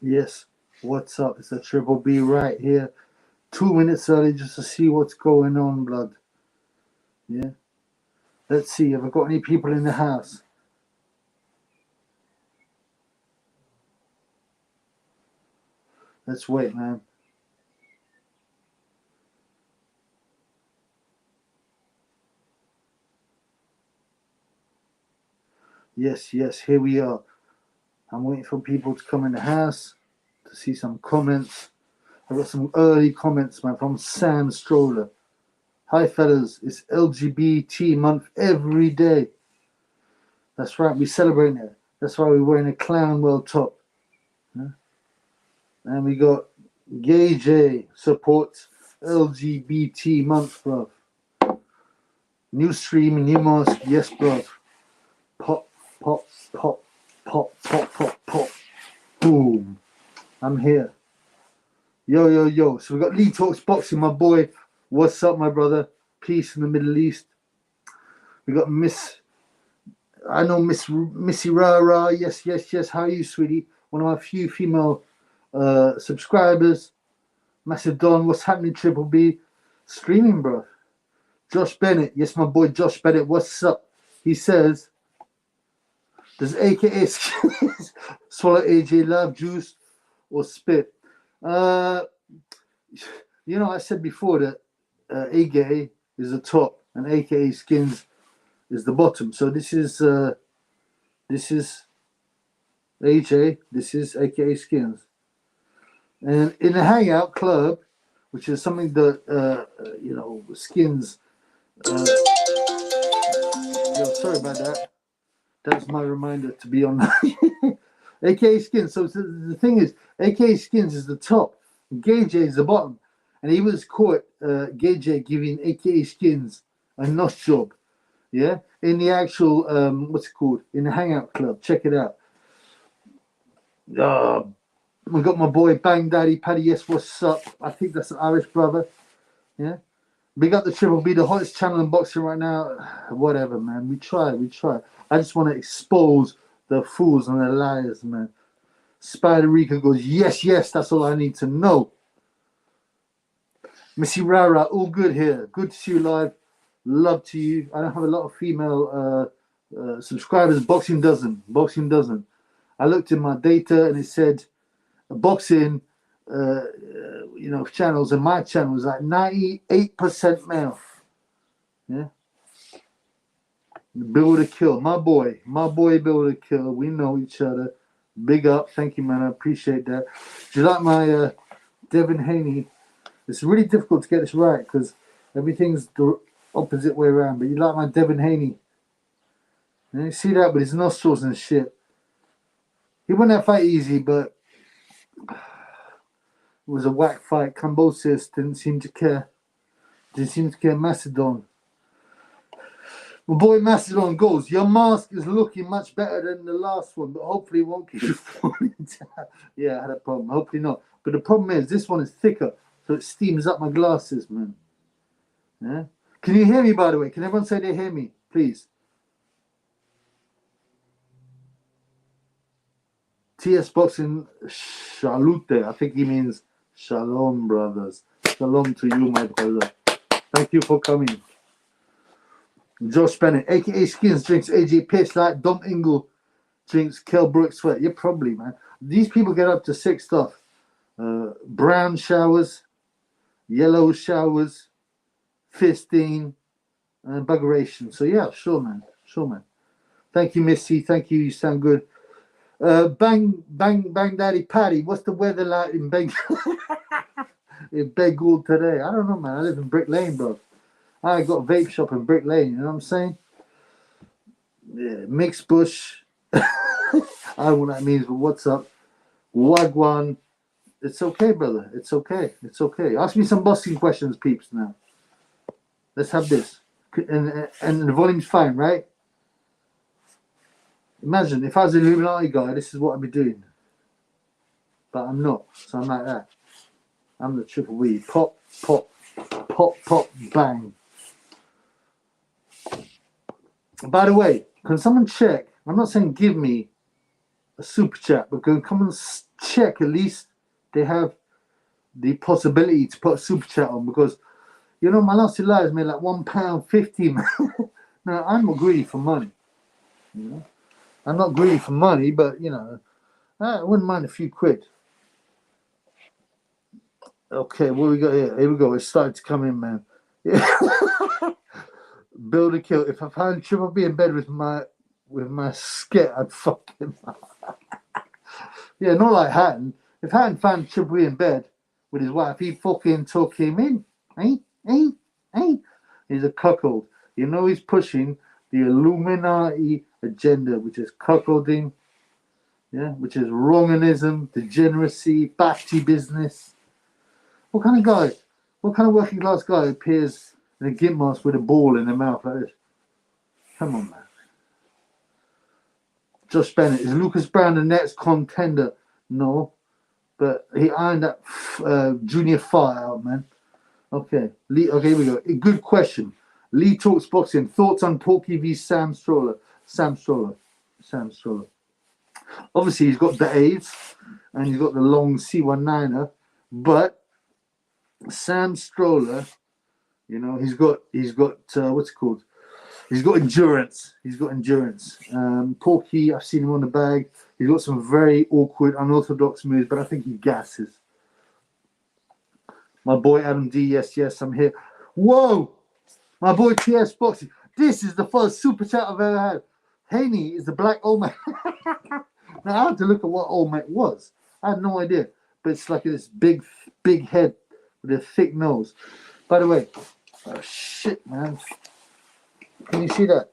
Yes, what's up? It's a Triple B right here. 2 minutes early just to see what's going on, blood. Yeah. Let's see. Have I got any people in the house? Let's wait, man. Yes, here we are. I'm waiting for people to come in the house to see some comments. I've got some early comments, man, from Sam Stroller. Hi, fellas. It's LGBT month every day. That's right. We celebrate it. That's why we're wearing a clown world top. Yeah? And we got Gay J supports LGBT month, bro. New stream, new mask. Yes, bro. Pop, pop, pop, pop, pop, pop, pop. Boom. I'm here. Yo. So we got Lee Talks Boxing, my boy. What's up, my brother? Peace in the Middle East. We got Missy Rara. Yes. How are you, sweetie? One of my few female subscribers. Massive Don. What's happening, Triple B? Streaming, bro. Josh Bennett. Yes, my boy Josh Bennett. What's up? He says, does AKA swallow AJ Love juice or spit? I said before that AKA is the top and AKA Skins is the bottom. So this is AJ, this is AKA Skins. And in the Hangout Club, which is something that Skins sorry about that. That's my reminder to be on AKA Skins. So the thing is, AKA Skins is the top, Gay J is the bottom. And he was caught, Gay J, giving AKA Skins a nose job. Yeah? In the actual, what's it called? In the Hangout Club. Check it out. We got my boy Bang Daddy Paddy. Yes, what's up? I think that's an Irish brother. Yeah? Big up the Triple B, the hottest channel in boxing right now. Whatever, man. We try. I just want to expose the fools and the liars, man. Spider Rica goes, yes, that's all I need to know. Missy Rara, all good here. Good to see you live. Love to you. I don't have a lot of female subscribers. Boxing doesn't. I looked in my data and it said boxing, channels, and my channel was like 98% male. Yeah. Build a Kill, my boy Build a Kill. We know each other. Big up, thank you, man. I appreciate that. Do you like my Devin Haney? It's really difficult to get this right because everything's the opposite way around. But you like my Devin Haney? And you see that with his nostrils and shit. He won that fight easy, but it was a whack fight. Kambosos didn't seem to care. Macedon. My boy Macedon goes, your mask is looking much better than the last one, but hopefully it won't keep falling down. Yeah, I had a problem. Hopefully not. But the problem is this one is thicker, so it steams up my glasses, man. Yeah. Can you hear me, by the way? Can everyone say they hear me, please? TS Boxing Shalute. I think he means Shalom, brothers. Shalom to you, my brother. Thank you for coming. Josh Bennett, aka Skins, drinks AJ Piss like Dom Ingle drinks Kell Brook Sweat. Yeah, probably, man. These people get up to sick stuff. Brown showers, yellow showers, fisting, and buggeration. So yeah, sure, man. Thank you, Missy. Thank you. You sound good. Bang Daddy Paddy. What's the weather like in Bengal today? I don't know, man. I live in Brick Lane, bro. I got a vape shop in Brick Lane, you know what I'm saying? Yeah, Mixed Bush. I don't know what that means, but what's up? Wagwan. It's okay, brother. It's okay. Ask me some boxing questions, peeps, now. Let's have this. And the volume's fine, right? Imagine, if I was an Illuminati guy, this is what I'd be doing. But I'm not, so I'm like that. I'm the Triple B. Pop, bang. By the way, can someone check? I'm not saying give me a super chat, but go and come and check. At least they have the possibility to put a super chat on, because you know my last lives made like £1.50, man. Now I'm not greedy for money. You know, I'm not greedy for money, but you know, I wouldn't mind a few quid. Okay, what we got here? Here we go. It started to come in, man. Yeah. Build a kill. If I found Triple B in bed with my sket, I'd fuck him. Yeah, not like Hatton. If Hatton found Triple B in bed with his wife, he'd fucking tuck him in. Hey. He's a cuckold. You know he's pushing the Illuminati agenda, which is cuckolding, yeah, which is wronganism, degeneracy, batty business. What kind of guy? What kind of working class guy appears in a gimp mask with a ball in their mouth like this? Come on, man. Josh Bennett. Is Lucas Brown the next contender? No. But he ironed that junior fight out, man. Okay. Lee, okay, here we go. A good question. Lee Talks Boxing. Thoughts on Porky v. Sam Stroller? Sam Stroller. Obviously, he's got the AIDS and he's got the long C19er, but Sam Stroller, you know, he's got what's it called? He's got endurance. Porky, I've seen him on the bag. He's got some very awkward, unorthodox moves, but I think he gasses. My boy Adam D, yes, I'm here. Whoa! My boy TS Boxing. This is the first super chat I've ever had. Haney is the black old man. Now I had to look at what old mate was. I had no idea, but it's like this big head with a thick nose. By the way, oh shit, man! Can you see that?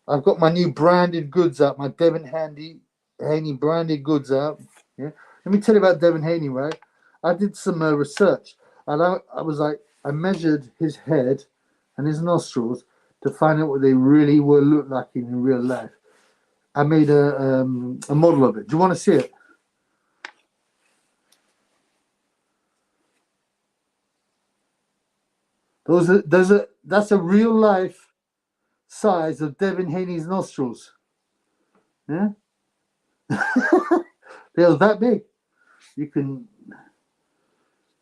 I've got my new branded goods out. My Devin Haney branded goods out. Yeah. Let me tell you about Devin Haney, right? I did some research, and I was like, I measured his head and his nostrils to find out what they really will look like in real life. I made a model of it. Do you want to see it? That's a real life size of Devin Haney's nostrils. Yeah, they're that big.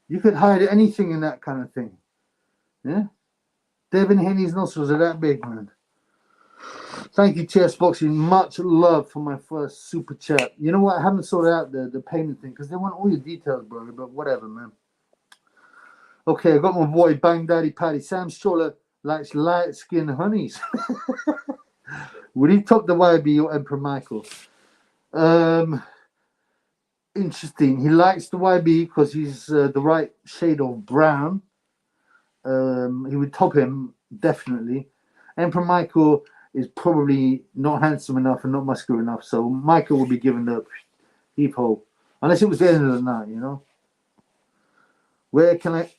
You could hide anything in that kind of thing. Yeah, Devin Haney's nostrils are that big, man. Thank you, TS Boxing. Much love for my first super chat. You know what? I haven't sorted out the payment thing because they want all your details, bro. But whatever, man. Okay, I got my boy Bang Daddy Paddy. Sam Stroller likes light-skinned honeys. Would he top the YB or Emperor Michael? Interesting. He likes the YB because he's the right shade of brown. He would top him, definitely. Emperor Michael is probably not handsome enough and not muscular enough, so Michael will be given the heap hole. Unless it was the end of the night, you know. Where can I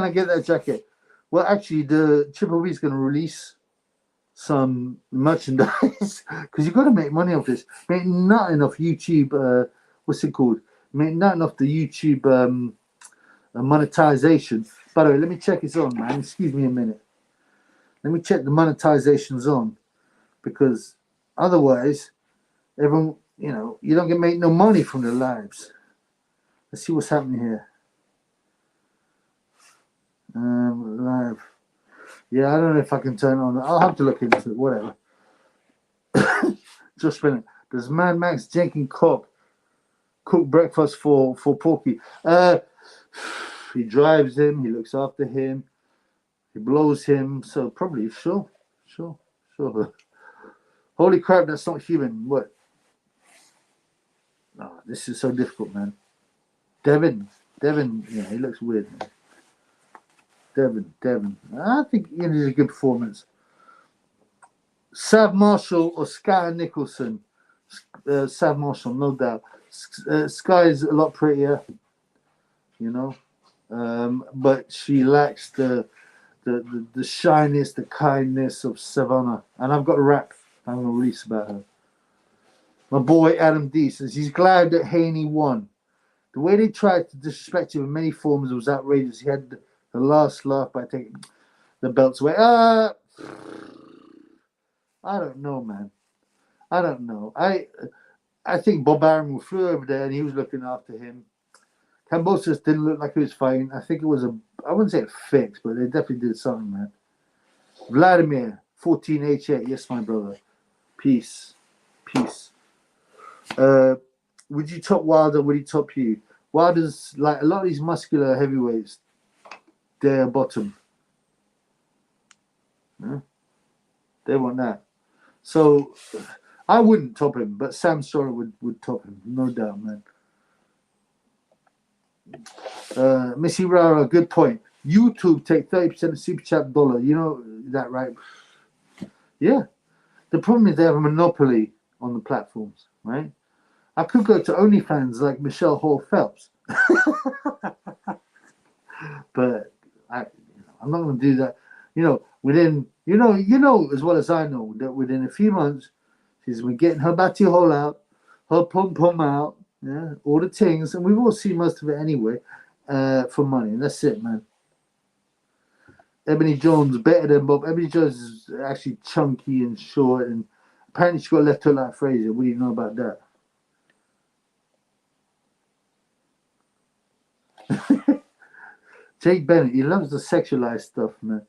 get that jacket? Well, actually, the Triple B is going to release some merchandise because you've got to make money off this. Make not enough YouTube. What's it called? Make not enough the YouTube monetization. By the way, let me check it's on, man. Excuse me a minute. Let me check the monetization's on, because otherwise, everyone, you know, you don't make no money from the lives. Let's see what's happening here. Live. Yeah, I don't know if I can turn it on. I'll have to look into it. Whatever. Josh Bennett. Does Mad Max Jenkins cook breakfast for Porky? He drives him. He looks after him. He blows him. So probably sure. Holy crap! That's not human. What? Oh, this is so difficult, man. Devin. Yeah, he looks weird, man. Devin. I think it is a good performance. Sav Marshall or Sky Nicholson? Sav Marshall, no doubt. Sky is a lot prettier, you know, but she lacks the shyness, the kindness of Savannah. And I've got a rap I'm going to release about her. My boy Adam D says he's glad that Haney won. The way they tried to disrespect him in many forms was outrageous. He had the last laugh by taking the belts away. I don't know, man. I don't know. I think Bob Arum flew over there and he was looking after him. Kambosos didn't look like he was fighting. I think it was I wouldn't say a fix, but they definitely did something, man. Vladimir, 1488. Yes, my brother. Peace. Peace. Would you top Wilder? Would he top you? Wilder's like a lot of these muscular heavyweights, they're bottom. Yeah? They want that. So I wouldn't top him, but Sam Sora would top him, no doubt, man. Missy Rara, good point. YouTube take 30% of Super Chat dollar. You know that, right? Yeah. The problem is they have a monopoly on the platforms, right? I could go to OnlyFans like Michelle Hall Phelps, but I'm not going to do that. You know, within you know as well as I know that within a few months she's been getting her batty hole out, her pom pom out, yeah, all the things, and we've all seen most of it anyway, for money, and that's it, man. Ebony Jones better than Bob. Ebony Jones is actually chunky and short, and apparently she got left hook like Fraser. What do you know about that? Jake Bennett, he loves the sexualized stuff, man.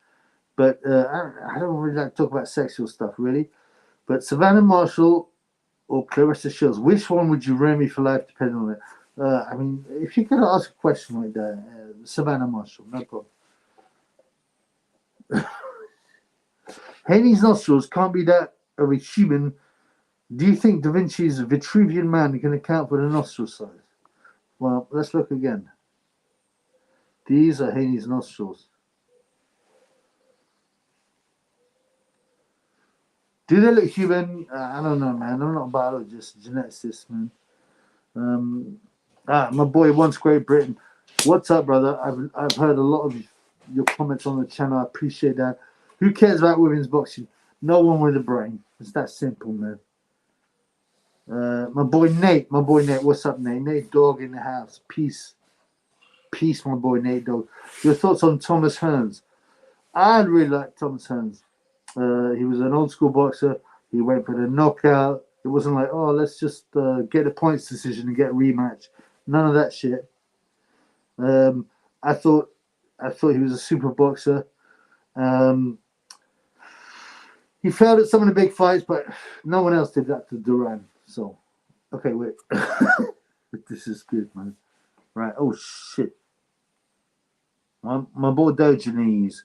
But I don't really like to talk about sexual stuff, really. But Savannah Marshall or Clarissa Shields, which one would you ruin me for life, depending on it? I mean, if you're going to ask a question like that, Savannah Marshall, no problem. Haney's nostrils can't be that of a human. Do you think Da Vinci's Vitruvian Man can account for the nostril size? Well, let's look again. These are Haney's nostrils. Do they look human? I don't know, man. I'm not a biologist, geneticist, man. My boy, Once Great Britain. What's up, brother? I've heard a lot of your comments on the channel. I appreciate that. Who cares about women's boxing? No one with a brain. It's that simple, man. My boy Nate. What's up, Nate? Nate Dog in the house. Peace. Peace, my boy Nate Dog. Your thoughts on Thomas Hearns? I really like Thomas Hearns. He was an old school boxer. He went for the knockout. It wasn't like, oh, let's just get a points decision and get a rematch. None of that shit. I thought he was a super boxer. He failed at some of the big fights, but no one else did that to Duran. So, okay, wait. This is good, man. Right. Oh shit. My boy Diogenes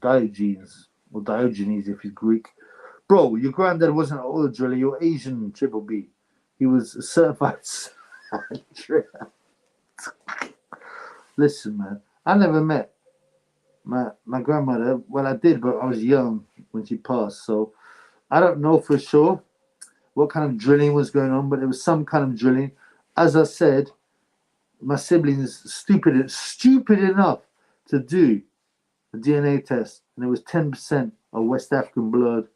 or Diogenes if he's Greek. Bro, your granddad wasn't an oil driller, you're Asian Triple B. He was a certified driller. Listen, man, I never met my grandmother. Well, I did, but I was young when she passed, so I don't know for sure what kind of drilling was going on, but there was some kind of drilling. As I said, my siblings stupid enough to do a DNA test, and it was 10% of West African blood.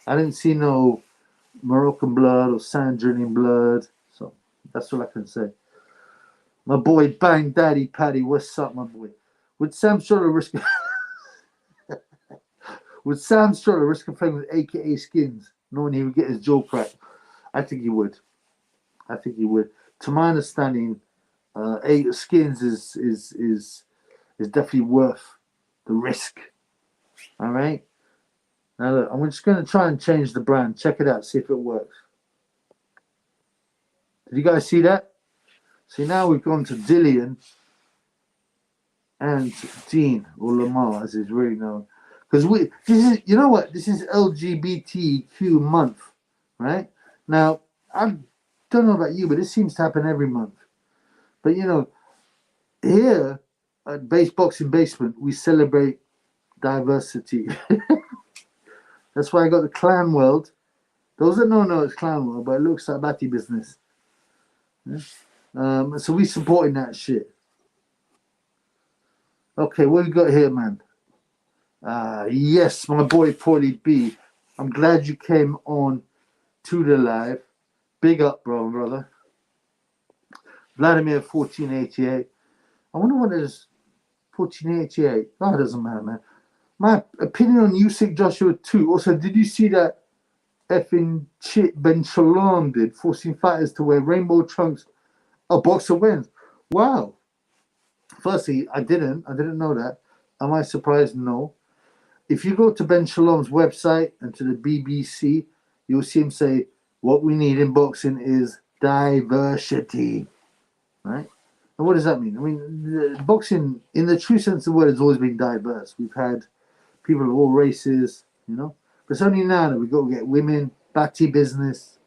I didn't see no Moroccan blood or Sandrinian blood, so that's all I can say. My boy Bang Daddy Paddy, what's up, my boy? Would Sam Stroller risk a fight with AKA Skins, knowing he would get his jaw cracked? I think he would. To my understanding, Skins is definitely worth the risk. All right. Now look, I'm just going to try and change the brand. Check it out. See if it works. Did you guys see that? See, now we've gone to Dillian and Dean, or Lamar, as he's really known. Because this is LGBTQ month, right? Now, I don't know about you, but it seems to happen every month. But, here at Boxing Basement, we celebrate diversity. That's why I got the Clan World. Those that don't know it's Clan World, but it looks like Batty business. Yeah? So we supporting that shit. Okay, what we got here, man? Yes, my boy Paulie B. I'm glad you came on to the live. Big up, brother. Vladimir 1488. I wonder what is 1488. Oh, it doesn't matter, man. My opinion on Usyk Joshua 2. Also, did you see that effing shit Ben Shalom did, forcing fighters to wear rainbow trunks, a box of wins. Wow. Firstly, I didn't know that. Am I surprised? No. If you go to Ben Shalom's website and to the BBC, you'll see him say, what we need in boxing is diversity. Right? And what does that mean? I mean, boxing, in the true sense of the word, has always been diverse. We've had people of all races, you know. But it's only now that we've got to get women, bati business,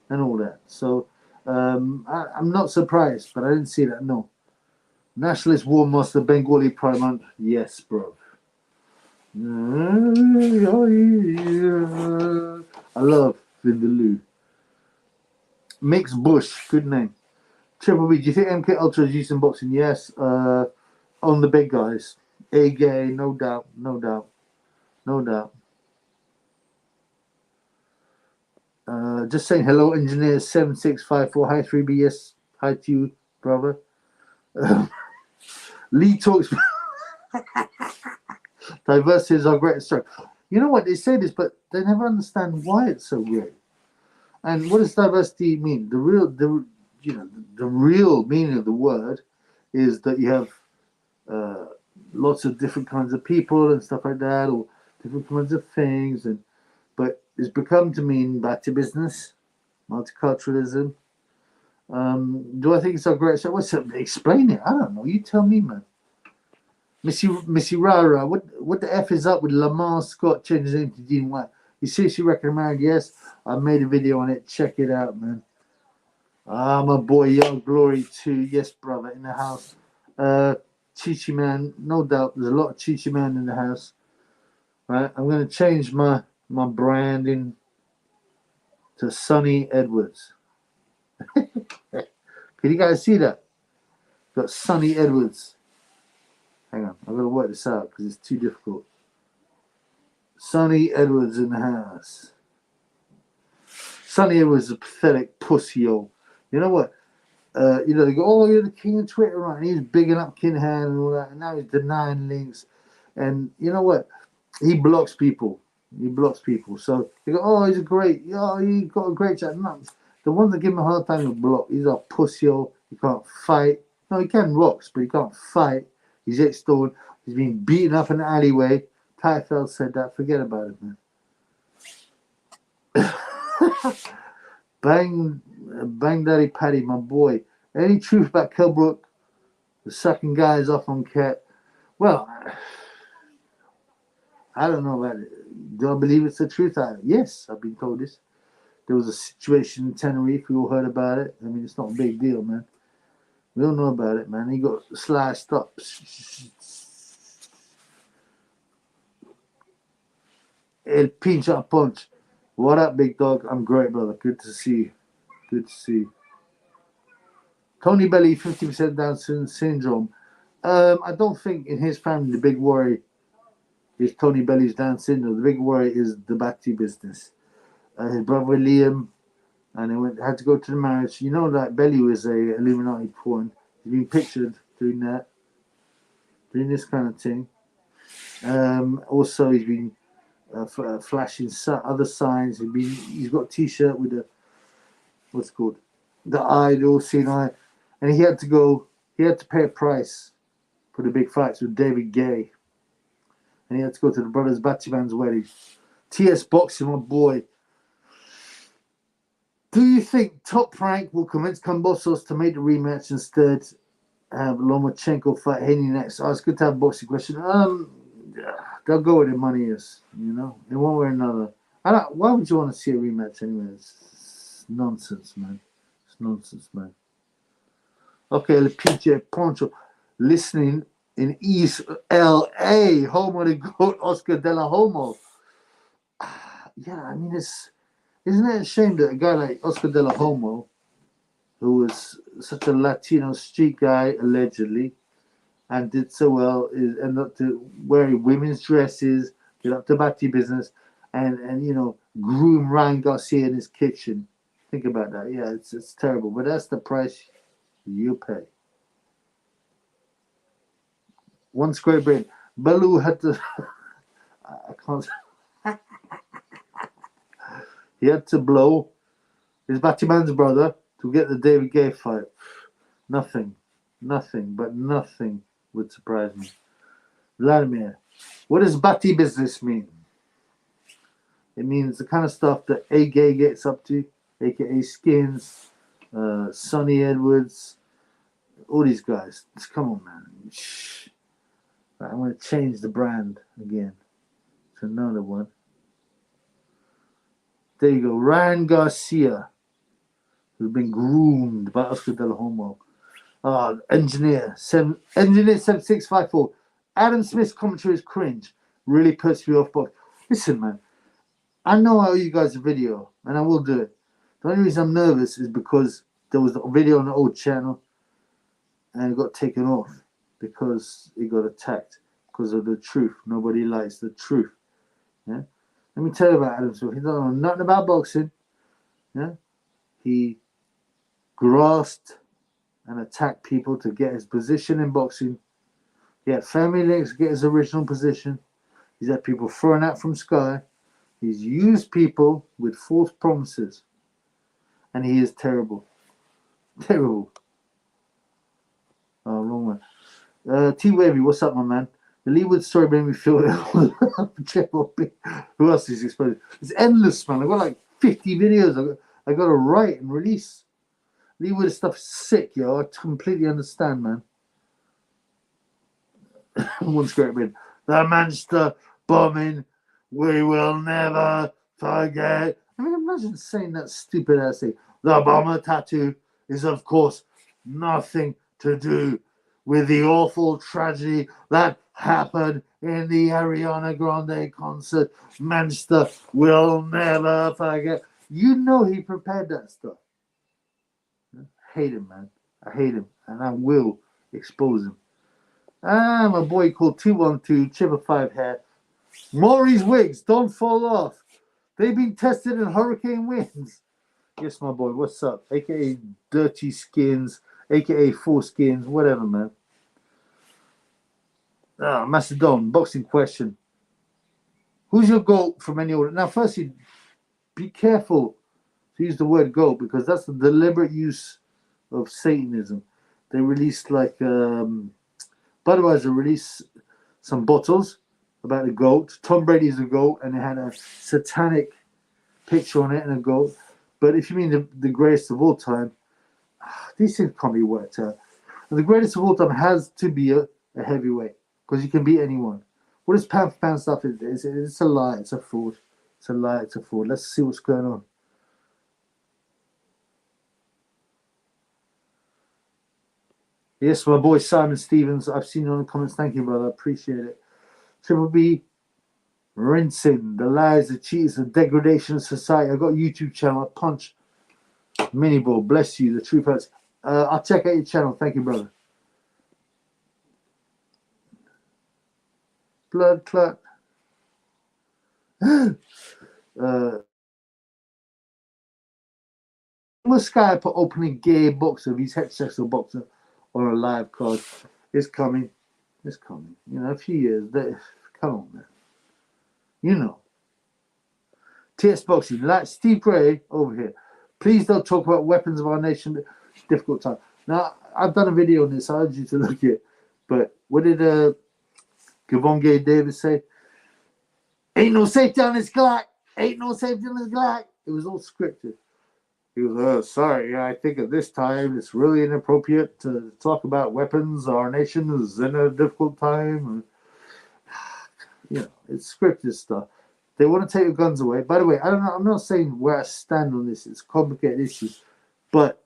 and all that. So I'm not surprised, but I didn't see that, no. Nationalist War Master Bengali Prime Month, yes, bro. I love Vindaloo. Mixed Bush, good name. Triple B, do you think MK Ultra is used in boxing? Yes. On the big guys. A-gay, no doubt. Just saying hello, engineer 7654. Hi, 3B. Yes, hi to you, brother. Lee talks. Diversity is our greatest strength. You know what, they say this, but they never understand why it's so great. And what does diversity mean? The real meaning of the word is that you have lots of different kinds of people and stuff like that, or different kinds of things, but it's become to mean back to business, multiculturalism. Do I think it's our greatest? What's it? Explain it. I don't know. You tell me, man. Missy Rara, what the F is up with Lamar Scott changing his name to Dean White? You seriously reckon I'm married? Yes, I made a video on it. Check it out, man. My boy, Young Glory too. Yes, brother, in the house. Chichi man, no doubt. There's a lot of Chichi man in the house. Right, I'm going to change my branding to Sonny Edwards. Can you guys see that? Got Sonny Edwards. Hang on, I've got to work this out because it's too difficult. Sonny Edwards in the house. Sonny Edwards is a pathetic pussy-o. You know what? They go, oh, you're the king of Twitter, right? And he's bigging up Kinhan and all that, and now he's denying links. And you know what? He blocks people. So they go, oh, he got a great chat. No, the ones that give him a hard time to block, he's a pussy-o. He can't fight. No, he can rocks, but he can't fight. He's ex-stone. He's been beaten up in the alleyway. Tyfel said that. Forget about it, man. Bang Daddy Paddy, my boy. Any truth about Kilbrook? The sucking guys off on Cat? Well, I don't know about it. Do I believe it's the truth? Yes, I've been told this. There was a situation in Tenerife. We all heard about it. I mean, it's not a big deal, man. We don't know about it, man. He got sliced up. El pinch up punch. What up, big dog? I'm great, brother. Good to see you. Tony Belly, 50% Down syndrome. I don't think in his family the big worry is Tony Belly's Down syndrome. The big worry is the Bhakti business. His brother Liam, and he had to go to the marriage. You know that Belly was a Illuminati pawn. He's been pictured doing this kind of thing. Also, he's been flashing other signs. He's got a T-shirt with what's it called, the eye, the all-seeing eye, and he had to pay a price for the big fights with David Gay, and he had to go to the brothers Batiman's wedding. TS Boxing, my boy. Do you think Top Rank will convince Kambosos to make the rematch instead? Have Lomachenko fight Haney next? Oh, it's good to have a boxing question. They'll go where their money is, in one way or another. Why would you want to see a rematch anyway? It's nonsense, man. Okay, the PJ Poncho listening in East LA, home of the GOAT Oscar De La Homo. Yeah, I mean, isn't it a shame that a guy like Oscar De La Homo, who was such a Latino street guy, allegedly, and did so well, ended up to wearing women's dresses, get up to Bhakti business, and groom Ryan Garcia in his kitchen. Think about that. Yeah, it's terrible, but that's the price you pay. One square brain. Balu had to. I can't. He had to blow his Batman's brother to get the David Gay fight. Nothing would surprise me. Vladimir, what does Bati business mean? It means the kind of stuff that A Gay gets up to, aka Skins, Sonny Edwards, all these guys. Come on, man. Shh. Right, I'm going to change the brand again to another one. There you go. Ryan Garcia, who's been groomed by Oscar De La Homo. Engineer 7654. Adam Smith's commentary is cringe. Really puts me off. But listen, man, I know I owe you guys a video, and I will do it. The only reason I'm nervous is because there was a video on the old channel, and it got taken off because it got attacked because of the truth. Nobody likes the truth. Yeah. Let me tell you about Adam Smith. He don't know nothing about boxing. Yeah. He grasped and attacked people to get his position in boxing. He had family links to get his original position. He's had people thrown out from Sky. He's used people with false promises. And he is terrible. Terrible. Oh, wrong one. T-Wavy, what's up, my man? The Leewood story made me feel ill. Who else is exposed? It's endless, man. I've got like 50 videos I got to write and release. Leewood stuff is sick, yo. I completely understand, man. One's great bit. The Manchester bombing, we will never forget. I mean, imagine saying that stupid ass thing. The bomber tattoo is, of course, nothing to do with the awful tragedy that happened in the Ariana Grande concert. Manchester will never forget. You know he prepared that stuff. I hate him, man. I hate him, and I will expose him. My boy called 212 Chipper 5 hair. Maury's wigs don't fall off. They've been tested in hurricane winds. Yes, my boy. What's up? AKA Dirty Skins, AKA Four Skins, whatever, man. Macedon, boxing question. Who's your GOAT from any order? Now, firstly, be careful to use the word GOAT because that's the deliberate use of Satanism. They released like Budweiser released some bottles about the GOAT. Tom Brady's a GOAT, and it had a satanic picture on it and a GOAT. But if you mean the greatest of all time, these things can't be worked out. And the greatest of all time has to be a heavyweight because you can beat anyone. What is pound for pound stuff? It's a lie. It's a fraud. It's a lie. It's a fraud. Let's see what's going on. Yes, my boy Simon Stevens. I've seen you on the comments. Thank you, brother. I appreciate it. Triple B, rinsing the lies, the cheats, the degradation of society. I've got a YouTube channel. I punch mini ball. Bless you. The truth hurts. I'll check out your channel. Thank you, brother. Blood clot. Sky put opening gay boxer of his heterosexual boxer on a live card. It's coming. It's coming. You know, a few years. Come on, man. You know. TS Boxing. Like Steve Gray over here. Please don't talk about weapons of our nation. Difficult time. Now, I've done a video on this. I urge you to look at it. But what did Gavonge Davis say? Ain't no safety on this Glock. Ain't no safety on this Glock. It was all scripted. He goes, sorry, I think at this time it's really inappropriate to talk about weapons. Our nation is in a difficult time. You know, it's scripted stuff. They want to take your guns away. By the way, I don't know. I'm not saying where I stand on this. It's complicated issues. But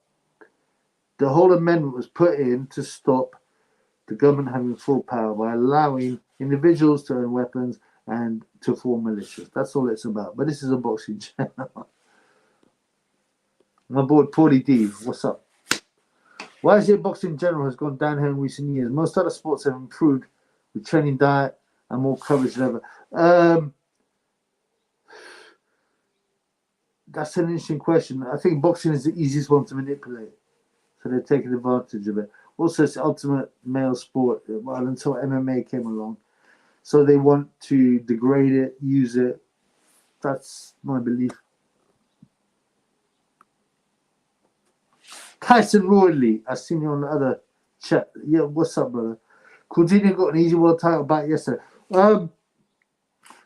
the whole amendment was put in to stop the government having full power by allowing individuals to own weapons and to form militias. That's all it's about. But this is a boxing channel. My boy Paulie D, what's up? Why is it boxing in general has gone downhill in recent years? Most other sports have improved with training, diet, and more coverage than ever. That's an interesting question. I think boxing is the easiest one to manipulate. So they're taking advantage of it. Also, it's the ultimate male sport, well, until MMA came along. So they want to degrade it, use it. That's my belief. Tyson Roydley, I seen you on the other chat. Yeah, what's up, brother? Coutinho got an easy world title back yesterday. I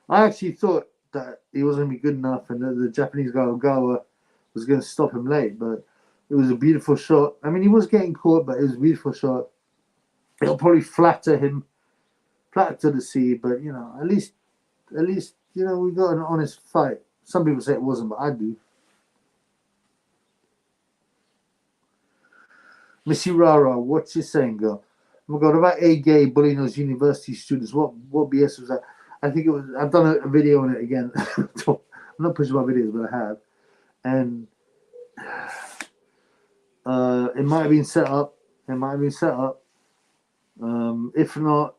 actually thought that he wasn't going to be good enough and the Japanese guy Ogawa was going to stop him late, but it was a beautiful shot. I mean, he was getting caught, but it was a beautiful shot. It'll probably flatter to the sea, but, you know, at least, you know, we got an honest fight. Some people say it wasn't, but I do. Missy Rara, what's you saying, girl? Oh my God, about A gay bullying those university students. What BS was that? I think it was. I've done a video on it again. I'm not pushing my videos, but I have, and it might have been set up. If not,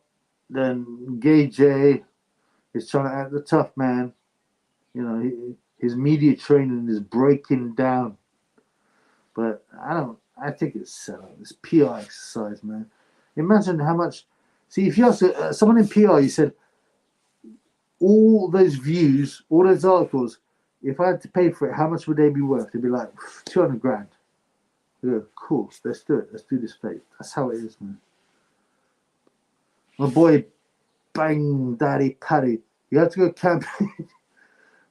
then Gay Jay is trying to act the tough man. You know, his media training is breaking down. But I think it's set up. It's PR exercise, man. Imagine how much. See, if you ask someone in PR, you said, all those views, all those articles, if I had to pay for it, how much would they be worth? They'd be like 200 grand. Yeah, cool. Let's do it. Let's do this fake. That's how it is, man. My boy, Bang Daddy Paddy. You have to go camping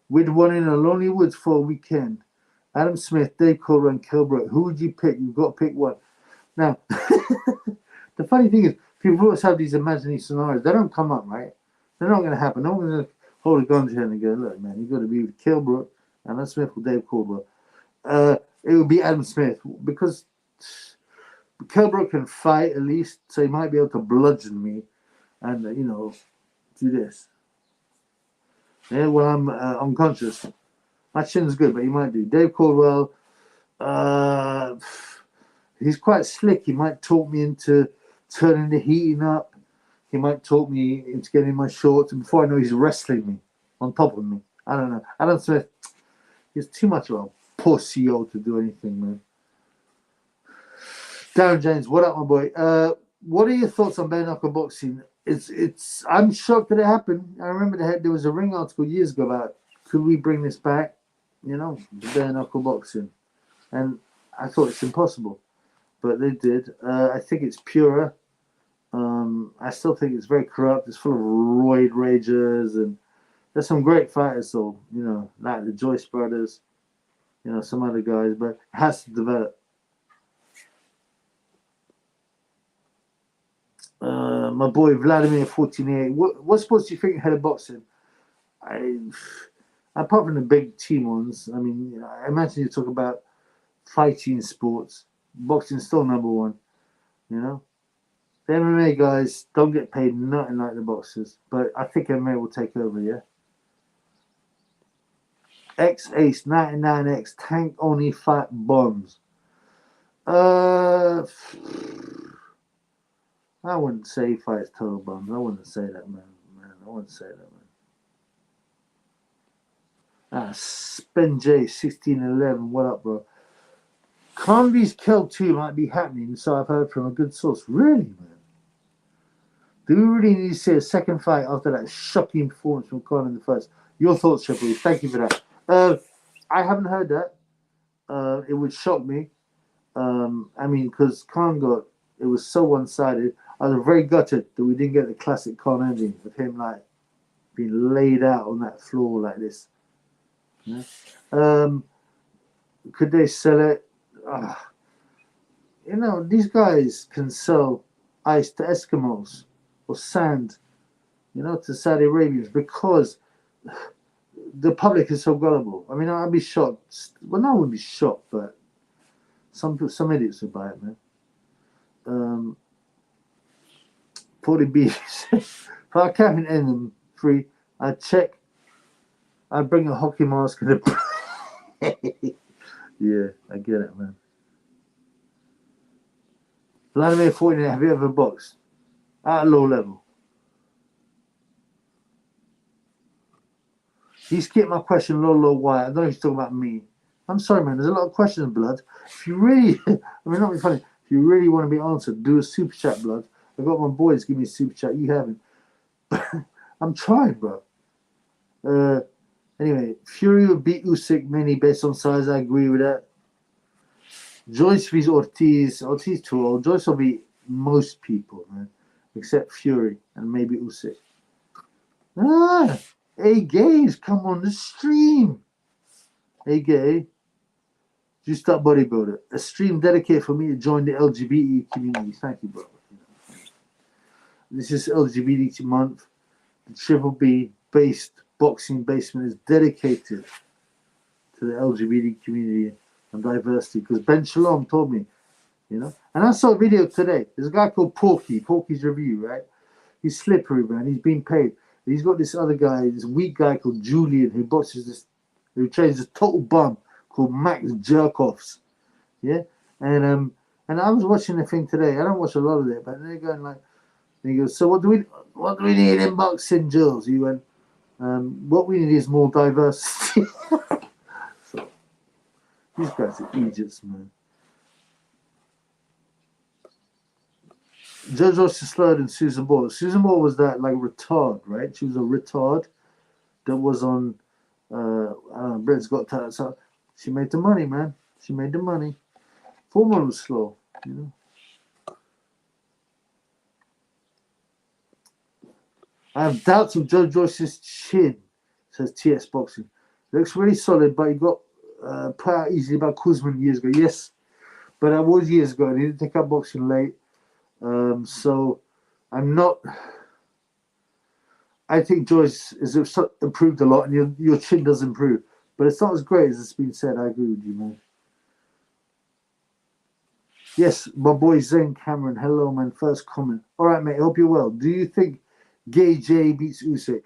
with one in a lonely woods for a weekend. Adam Smith, Dave Cole, and Kilbrook. Who would you pick? You've got to pick one. Now, the funny thing is, people always have these imaginary scenarios. They don't come up, right? They're not going to happen. No one's going to hold a gun to him and go, look, man, you've got to be with Kilbrook, Adam Smith, or Dave Caldwell. It would be Adam Smith because Kilbrook can fight at least, so he might be able to bludgeon me and, you know, do this. Yeah, well, I'm unconscious. My chin's good, but he might do. Dave Caldwell, he's quite slick. He might talk me into turning the heating up. He might talk me into getting in my shorts, and before I know, he's wrestling me on top of me. I don't know. Adam Smith, he's too much of a pussy to do anything, man. Darren James, what up, my boy? What are your thoughts on bare knuckle boxing? I'm shocked that it happened. I remember there was a Ring article years ago about could we bring this back, you know, the bare knuckle boxing, and I thought it's impossible, but they did. I think it's purer. I still think it's very corrupt. It's full of roid ragers, and there's some great fighters, though, you know, like the Joyce brothers, you know, some other guys, but it has to develop. My boy Vladimir 1488. What sports do you think ahead of boxing? Apart from the big team ones, I mean, I imagine you talk about fighting sports. Boxing's still number one, you know. The MMA guys don't get paid nothing like the boxers, but I think MMA will take over, yeah. X-Ace 99X tank only fight bombs. I wouldn't say he fights total bombs. I wouldn't say that, man. I wouldn't say that, man. Spen J 1611. What up, bro? Conley's Kill 2 might be happening, so I've heard from a good source. Really, man? Do we really need to see a second fight after that shocking performance from Conor in the first? Your thoughts, Triple. Thank you for that. I haven't heard that. It would shock me. I mean, because Conor it was so one-sided. I was very gutted that we didn't get the classic Conor ending of him like being laid out on that floor like this. Yeah. Could they sell it? You know, these guys can sell ice to Eskimos or sand, you know, to Saudi Arabians because the public is so gullible. I mean, I'd be shocked. Well, no one would be shocked, but some idiots would buy it, man. 40B. If I can't end them free, I'd check. I'd bring a hockey mask and a... Yeah, I get it, man. Vladimir 49, have you ever boxed? At a low level. He skipped my question, low, why? I don't know if he's talking about me. I'm sorry, man. There's a lot of questions, blood. If you really, I mean, not be funny. If you really want to be answered, do a super chat, blood. I've got my boys give me a super chat. You haven't. I'm trying, bro. Anyway, Fury would beat Usyk mainly based on size. I agree with that. Joyce vs Ortiz. Ortiz too old. Joyce will be most people, man, except Fury and maybe Usyk. Ah, hey gays, come on the stream. Hey gay, you start bodybuilder. A stream dedicated for me to join the LGBT community. Thank you, bro. This is LGBT month. The Triple B based boxing basement is dedicated to the LGBT community and diversity. Because Ben Shalom told me, you know. And I saw a video today. There's a guy called Porky's Review, right? He's slippery, man. He's being paid. He's got this other guy, this weak guy called Julian, who boxes this, who trains this total bum called Max Jerkoffs. Yeah? And I was watching the thing today. I don't watch a lot of it, but they're going like, and he goes, so what do we need in boxing, Jules? He went, what we need is more diversity. So, these guys are idiots, man. Judge Roger Slurred and Susan Moore. Susan Moore was that like retard, right? She was a retard that was on Britain's Got Talent. So she made the money, man. She made the money. Foreman was slow, you know. I have doubts of Judge Joyce's chin, says TS Boxing. Looks really solid, but he got put out easily by Kuzman years ago. Yes, but that was years ago, and he didn't take up boxing late. So I'm not. I think Joyce has improved a lot, and your chin does improve, but it's not as great as it's been said. I agree with you, man. Yes, my boy Zen Cameron. Hello, man. First comment. All right, mate. Hope you're well. Do you think Gay J beats Usyk?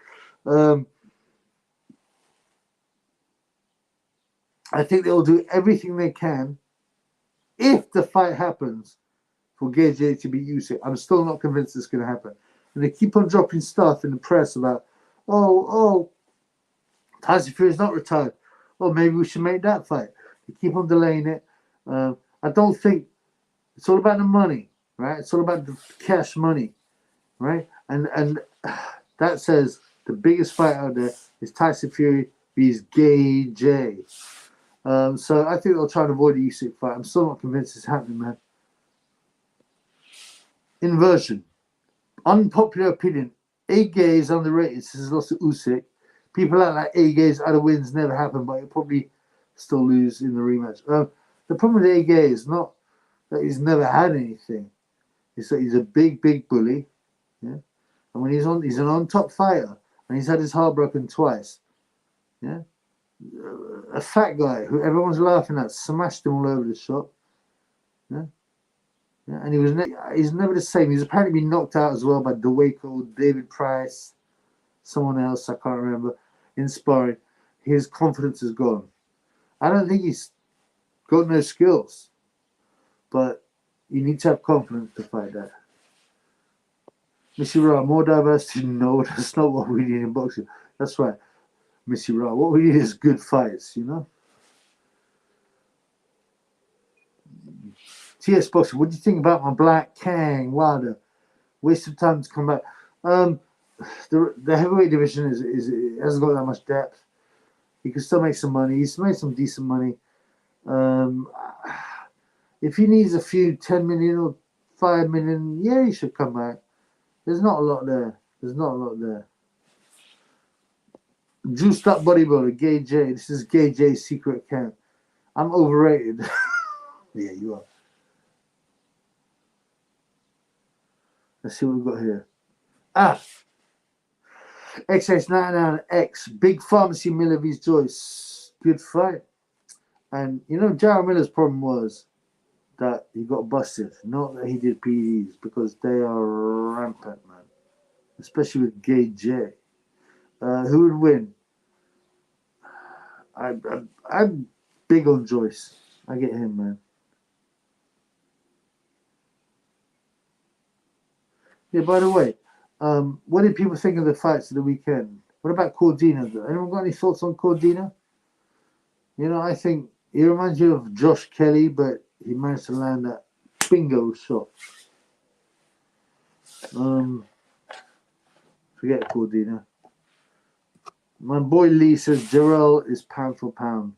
I think they'll do everything they can if the fight happens for Gay J to beat Usyk. I'm still not convinced it's going to happen. And they keep on dropping stuff in the press about, Tyson Fury's not retired. Oh, maybe we should make that fight. They keep on delaying it. I don't think it's all about the money, right? It's all about the cash money, right? And that says the biggest fight out there is Tyson Fury vs Gay J. So I think they'll try and avoid the Usyk fight. I'm still not convinced it's happening, man. Inversion. Unpopular opinion. A-Gay is underrated since he's lost to Usyk. People act like A-Gay's other wins never happen, but he'll probably still lose in the rematch. The problem with A-Gay is not that he's never had anything. It's that he's a big, big bully. Yeah. And when he's an on-top fighter, and he's had his heart broken twice. Yeah. A fat guy who everyone's laughing at smashed him all over the shop. Yeah. Yeah, and he's never the same. He's apparently been knocked out as well by DeWaco, David Price, someone else, I can't remember, in sparring. His confidence is gone. I don't think he's got no skills, but you need to have confidence to fight that. Missy Ra, more diversity? No, that's not what we need in boxing. That's right, Missy Ra. What we need is good fights, you know? TS Boxing, what do you think about my Black Kang Wilder? Waste of time to come back. The heavyweight division is hasn't got that much depth. He can still make some money. He's made some decent money. If he needs a few 10 million or 5 million, yeah, he should come back. There's not a lot there. Juiced up bodybuilder, Gay J. This is Gay J's secret account. I'm overrated. Yeah, you are. Let's see what we've got here. XX99X, Big Pharmacy Miller vs Joyce. Good fight. And you know, Jarrell Miller's problem was that he got busted, not that he did PEDs, because they are rampant, man. Especially with Gay J. Who would win? I'm big on Joyce. I get him, man. Yeah, by the way, what did people think of the fights of the weekend? What about Cordina? Anyone got any thoughts on Cordina? You know, I think he reminds you of Josh Kelly, but he managed to land that bingo shot. Forget Cordina. My boy Lee says Jarrell is pound for pound.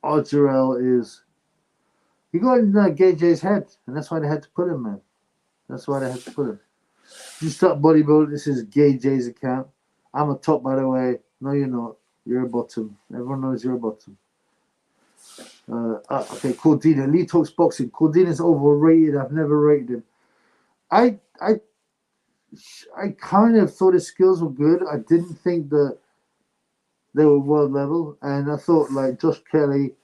Jarrell is He got in Gay J's head, and that's why they had to put him, man. That's why they had to put him. You start bodybuilding. This is Gay J's account. I'm a top, by the way. No, you're not. You're a bottom. Everyone knows you're a bottom. Okay, Cordina. Lee talks boxing. Cordina's overrated. I've never rated him. I kind of thought his skills were good. I didn't think that they were world level, and I thought like Josh Kelly,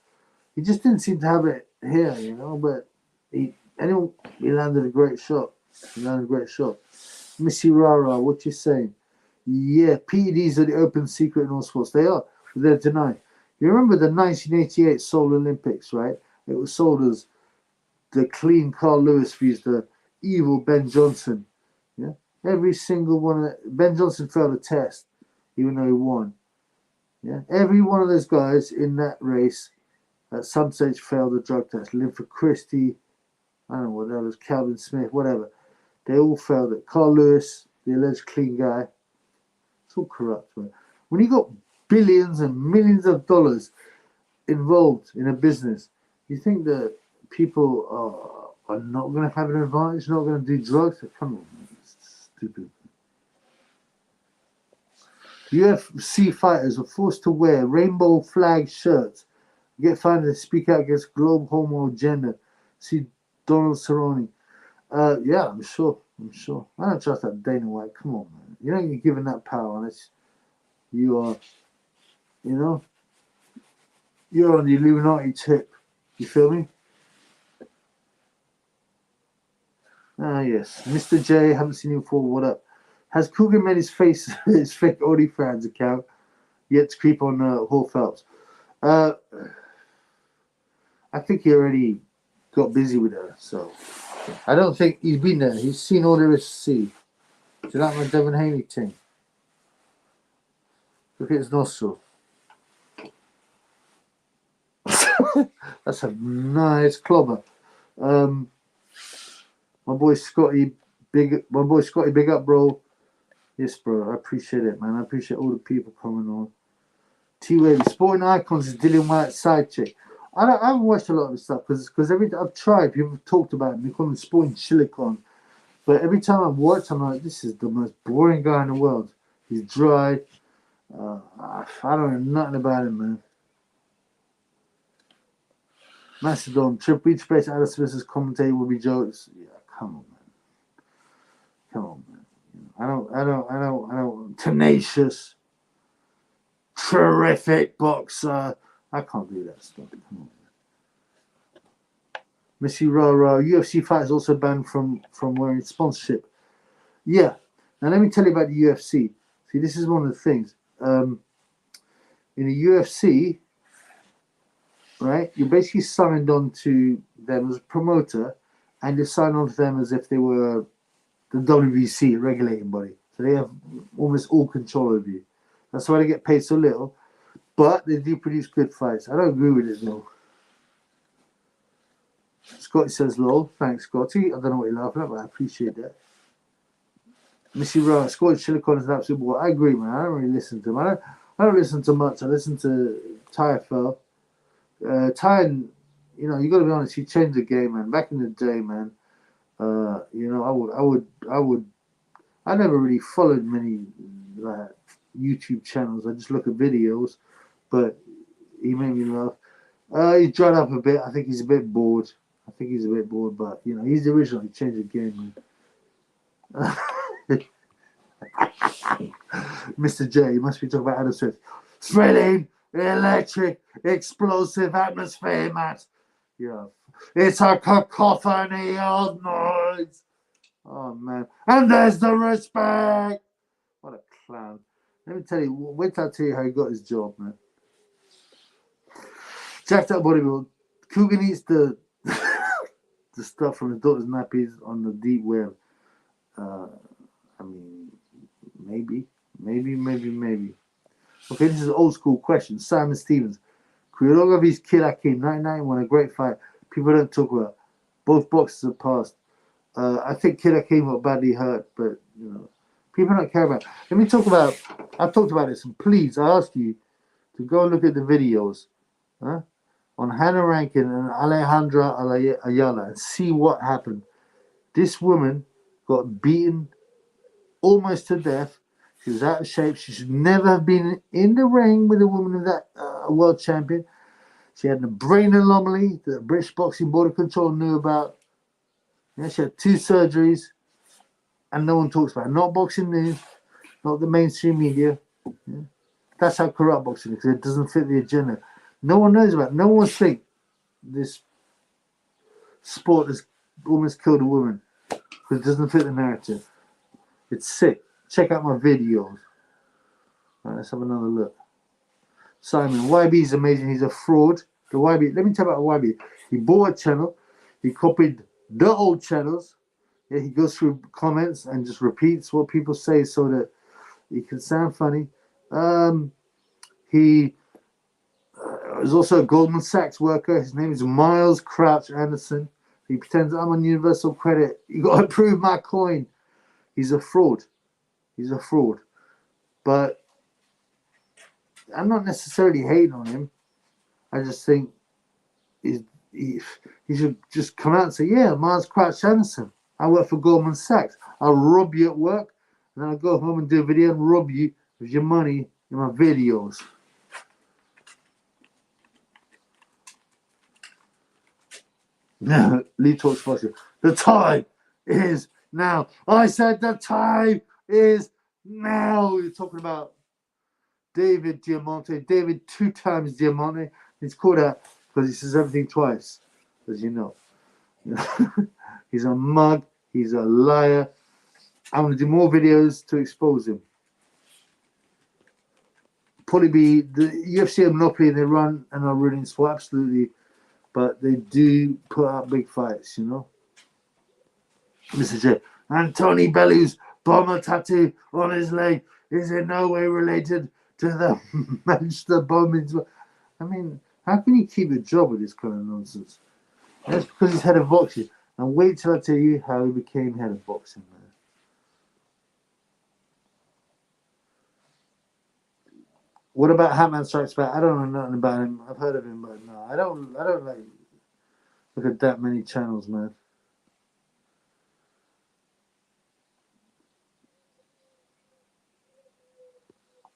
he just didn't seem to have it here, you know. But he landed a great shot. He landed a great shot. Missy Rara, what you saying? Yeah, PEDs are the open secret in all sports. They are. They're denied. You remember the 1988 Seoul Olympics, right? It was sold as the clean Carl Lewis vs the evil Ben Johnson. Yeah, every single one of Ben Johnson failed a test, even though he won. Yeah, every one of those guys in that race at some stage failed a drug test. Linford Christie, I don't know what that was, Calvin Smith, whatever. They all failed it. Carl Lewis, the alleged clean guy. It's all corrupt, man. When you got billions and millions of dollars involved in a business, you think that people are not going to have an advantage, not going to do drugs? Come on, man. It's stupid. UFC fighters are forced to wear rainbow flag shirts, get fined and speak out against global homo agenda. See Donald Cerrone. Yeah, I'm sure. I don't trust that Dana White. Come on, man. You don't get given that power unless you are, you know, you're on the Illuminati tip. You feel me? Ah, yes. Mr. J, haven't seen him before. What up? Has Cougar made his face his fake OnlyFans account yet to creep on Hall Phelps? I think he already got busy with her, so I don't think he's been there. He's seen all there is to see. Do you like my Devin Haney thing? Look at his nostril. That's a nice clobber. My boy Scotty, big up, bro. Yes, bro. I appreciate it, man. I appreciate all the people coming on. T-Wavy, Sporting Icons is Dylan White's side chick. I haven't watched a lot of this stuff because every time I've tried, people have talked about it. They call him Sporting Silicon. But every time I've watched, I'm like, this is the most boring guy in the world. He's dry. I don't know nothing about him, man. Macedon, Triple H Space, Adam Smith's commentator will be jokes. Yeah, come on, man. I don't. Tenacious, terrific boxer. I can't do that stuff. Come on, man. Missy Rara, UFC fighters also banned from wearing sponsorship. Yeah. Now let me tell you about the UFC. See, this is one of the things. In the UFC, right, you're basically signed on to them as a promoter, and you're signed on to them as if they were the WBC regulating body. So they have almost all control over you. That's why they get paid so little. But they do produce good fights. I don't agree with it, though. Scotty says, lol. Thanks, Scotty. I don't know what you're laughing at, but I appreciate that. Missy Rara, Scotty Silicon is an absolute boy. I agree, man. I don't really listen to him. I don't listen to much. I listen to TFL. Tyson, you know, you got to be honest. He changed the game, man. Back in the day, man. You know, I never really followed many like YouTube channels. I just look at videos, but he made me laugh. He's dried up a bit. I think he's a bit bored. But you know, he's the original. He changed the game, man. Mr. J, you must be talking about Adam Smith. Thrilling, electric, explosive atmosphere, Matt. Yeah. It's a cacophony of noise. Oh, man. And there's the respect. What a clown. Let me tell you, wait till I tell you how he got his job, man. Jacked up bodybuilder. Coogan eats the stuff from his daughter's nappies on the deep web. I mean, maybe. Okay, this is an old school question. Simon Stevens. Choreography's Kid Hakim, 1991, a great fight. People don't talk about. Both boxers have passed. I think Kid Hakim got badly hurt, but you know, people don't care about it. Let me talk about. I've talked about this, and please, I ask you to go and look at the videos. Huh? on Hannah Rankin and Alejandra Ayala and see what happened. This woman got beaten almost to death. She was out of shape. She should never have been in the ring with a woman of that world champion. She had a brain anomaly that the British Boxing Board of Control knew about. Yeah, she had 2 surgeries, and no one talks about it. Not boxing news, not the mainstream media. Yeah. That's how corrupt boxing is, because it doesn't fit the agenda. No one knows about it. No one thinks this sport has almost killed a woman because it doesn't fit the narrative. It's sick. Check out my videos. All right, let's have another look. Simon, YB is amazing. He's a fraud. The YB, let me tell you about YB. He bought a channel. He copied the old channels. Yeah, he goes through comments and just repeats what people say so that he can sound funny. He is also a Goldman Sachs worker. His name is Miles Crouch Anderson. He pretends I'm on Universal Credit. You got to approve my coin. He's a fraud. He's a fraud. But I'm not necessarily hating on him. I just think he should just come out and say, yeah, Miles Crouch Anderson. I work for Goldman Sachs. I'll rob you at work, and then I'll go home and do a video and rob you of your money in my videos. Lee talks about it. The time is now. I said the time is now. You're talking about David Diamante. David 2 times Diamante. He's called out because he says everything twice, as you know. He's a mug. He's a liar. I'm going to do more videos to expose him. Probably be the UFC and Monopoly, they run and are ruining sport, absolutely. But they do put out big fights, you know. Mr. J. Anthony Bellu's bomber tattoo on his leg is in no way related to the Manchester bombings. I mean, how can you keep a job with this kind of nonsense? That's because he's head of boxing. And wait till I tell you how he became head of boxing, man. What about Hatman Strikes Back? I don't know nothing about him. I've heard of him, but no, I don't like look at that many channels, man.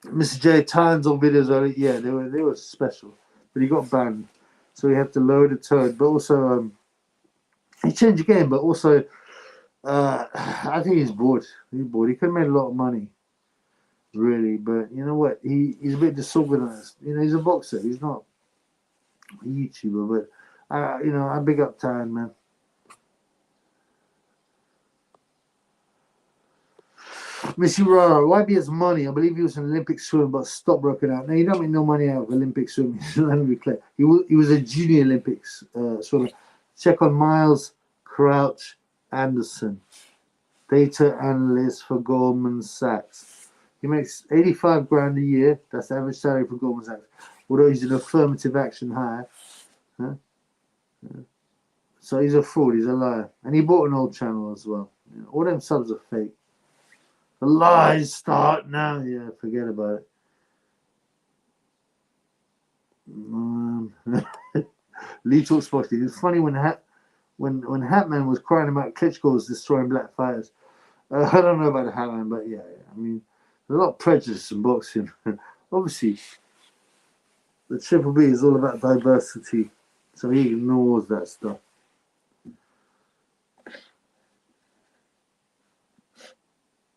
Mr. J, tons of videos on it. Yeah, they were special, but he got banned, so he had to lower the tone. But also, he changed the game. But also, I think he's bored. He's bored. He could have made a lot of money, really. But you know what? He's a bit disorganized. You know, he's a boxer. He's not a YouTuber. But you know, I big up Tyson, man. Missy Rara, YB has money. I believe he was an Olympic swimmer, but stopped working out. Now, you don't make no money out of Olympic swimming. Let me be clear. He was a junior Olympics swimmer. Check on Miles Crouch Anderson, data analyst for Goldman Sachs. He makes 85 grand a year. That's the average salary for Goldman Sachs. Although he's an affirmative action hire. Huh? Yeah. So he's a fraud. He's a liar. And he bought an old channel as well. You know, all them subs are fake. The lies start now. Yeah, forget about it. Lee talks boxing. It's funny when Hatman was crying about Klitschko was destroying black fighters. I don't know about the Hatman, but yeah. I mean, there's a lot of prejudice in boxing. Obviously, the Triple B is all about diversity, so he ignores that stuff.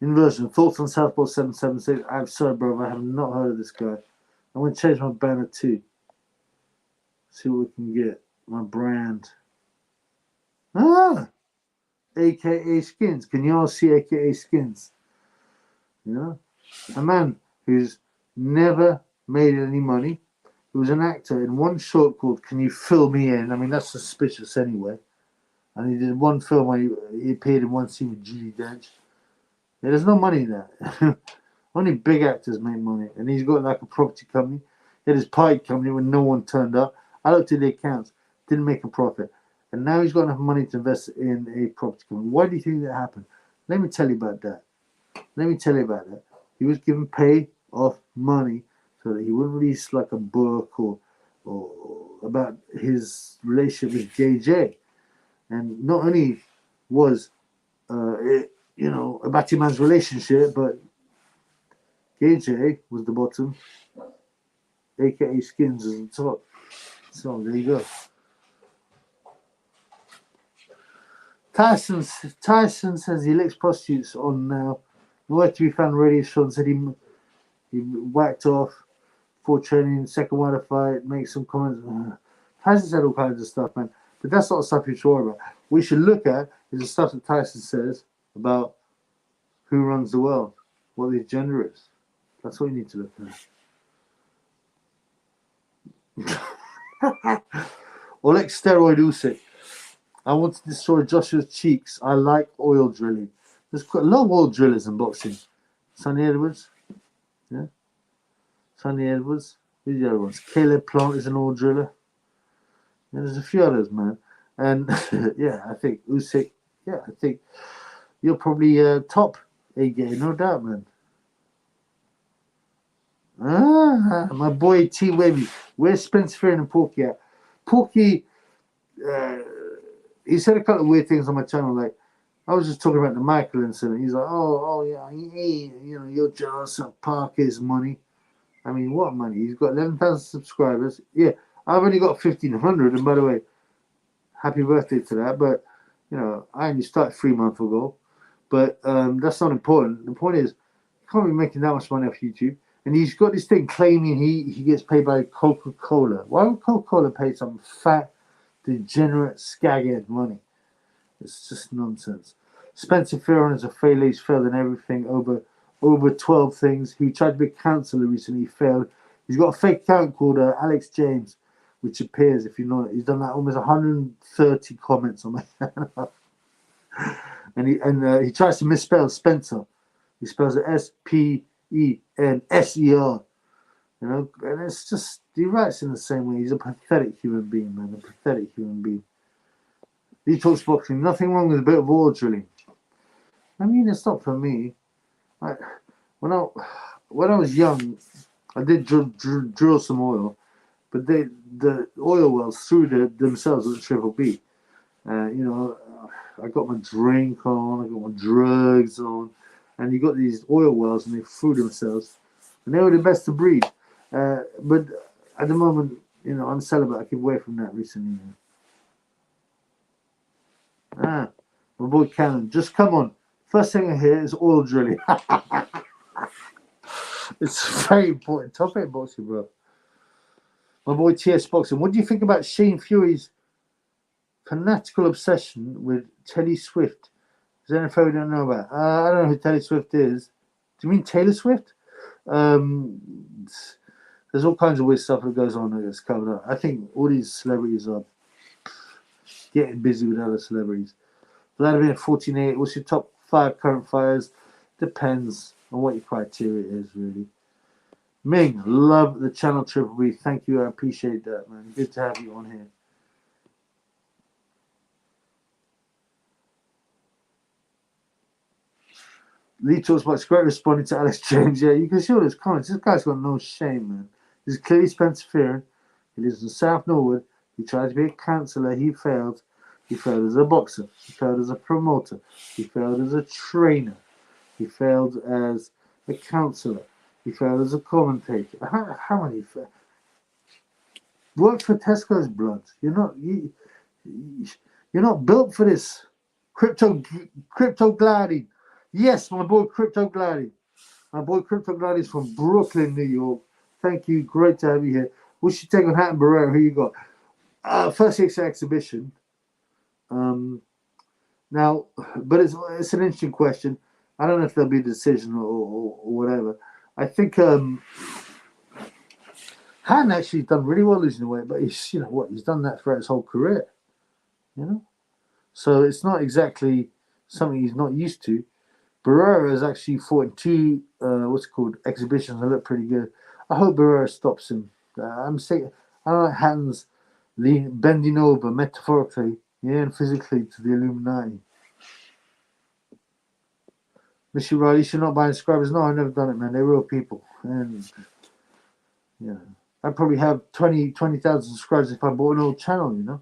Inversion. Thoughts on Southpaw 776? I'm sorry, bro. I have not heard of this guy. I'm going to change my banner too. See what we can get. My brand. AKA Skins. Can you all see AKA Skins? You know? A man who's never made any money. He was an actor in one short called Can You Fill Me In? I mean, that's suspicious anyway. And he did one film where he appeared in one scene with Judi Dench. Yeah, there's no money in that. Only big actors make money. And he's got like a property company. He had his pie company when no one turned up. I looked at the accounts. Didn't make a profit. And now he's got enough money to invest in a property company. Why do you think that happened? Let me tell you about that. He was given pay off money so that he wouldn't release like a book or about his relationship with JJ. And not only was it, a Batty Man's relationship, but JJ was the bottom, aka Skins was the top. So there you go. Tyson says he licks prostitutes on now. Nowhere to be found radio show and said he whacked off for training, second water fight, make some comments. Tyson said all kinds of stuff, man. But that's not the stuff you should worry about. What you should look at is the stuff that Tyson says about who runs the world, what the agenda is. That's what you need to look at. Oleg Steroid Usyk. I want to destroy Joshua's cheeks. I like oil drilling. There's quite a lot of oil drillers in boxing. Sonny Edwards. Yeah. Sonny Edwards. Who's the other ones? Caleb Plant is an oil driller. And there's a few others, man. And yeah, I think Usyk, I think you're probably top A-game, no doubt, man. My boy T Wavy. Where's Spencer Fearon and Porky at? Porky, he said a couple of weird things on my channel. Like, I was just talking about the Michael incident. He's like, oh yeah, you're jealous of Parker's money. I mean, what money? He's got 11,000 subscribers. Yeah, I've only got 1,500. And by the way, happy birthday to that. But, I only started 3 months ago. But that's not important. The point is, you can't be making that much money off YouTube. And he's got this thing claiming he gets paid by Coca-Cola. Why would Coca-Cola pay some fat, degenerate, skaghead money? It's just nonsense. Spencer Fearon is a failure. He's failed in everything. Over 12 things. He tried to be a counsellor recently. He failed. He's got a fake account called Alex James, which appears, if you know it, he's done like almost 130 comments on my channel. and he tries to misspell Spencer. He spells it S-P-E-N-S-E-R. And it's just, he writes in the same way. He's a pathetic human being, man. A pathetic human being. He talks boxing. Nothing wrong with a bit of oil drilling. I mean, it's not for me. When I was young, I did drill some oil, but the oil wells threw themselves at the Triple B. I got my drink on, I got my drugs on, and you got these oil wells, and they threw themselves, and they were the best to breed. But at the moment, I'm celibate. I keep away from that recently. My boy Cannon, just come on. First thing I hear is oil drilling. It's a very important topic, boxing, bro. My boy TS Boxing. What do you think about Shane Fury's fanatical obsession with Teddy Swift? Is there anything we don't know about? I don't know who Teddy Swift is. Do you mean Taylor Swift? There's all kinds of weird stuff that goes on that's covered up. I think all these celebrities are getting busy with other celebrities. Vladimir 14-8. What's your top 5 current fighters? Depends on what your criteria is, really. Ming, love the channel Triple B. Thank you. I appreciate that, man. Good to have you on here. Lee talks about great responding to Alex James. Yeah, you can see all those comments. This guy's got no shame, man. This is clearly Spencer Fearon. He lives in South Norwood. He tried to be a counsellor. He failed. He failed as a boxer. He failed as a promoter. He failed as a trainer. He failed as a counsellor. He failed as a commentator. How many failed? Work for Tesco's blood. You're not built for this. Crypto gliding. Yes, my boy Crypto gliding. My boy Crypto gliding is from Brooklyn, New York. Thank you. Great to have you here. What's your take on Hatton Barrera? Who you got? First exhibition. Now, but it's an interesting question. I don't know if there'll be a decision or whatever. I think Hatton actually done really well losing the weight, but he's he's done that throughout his whole career. So it's not exactly something he's not used to. Barrera has actually fought in 2 exhibitions and look pretty good. I hope Barrera stops him. I'm saying I don't like Hatton's bending over metaphorically, and physically to the Illuminati. Mr. Riley, you should not buy subscribers. No, I've never done it, man. They're real people. And I'd probably have 20,000 subscribers if I bought an old channel, you know.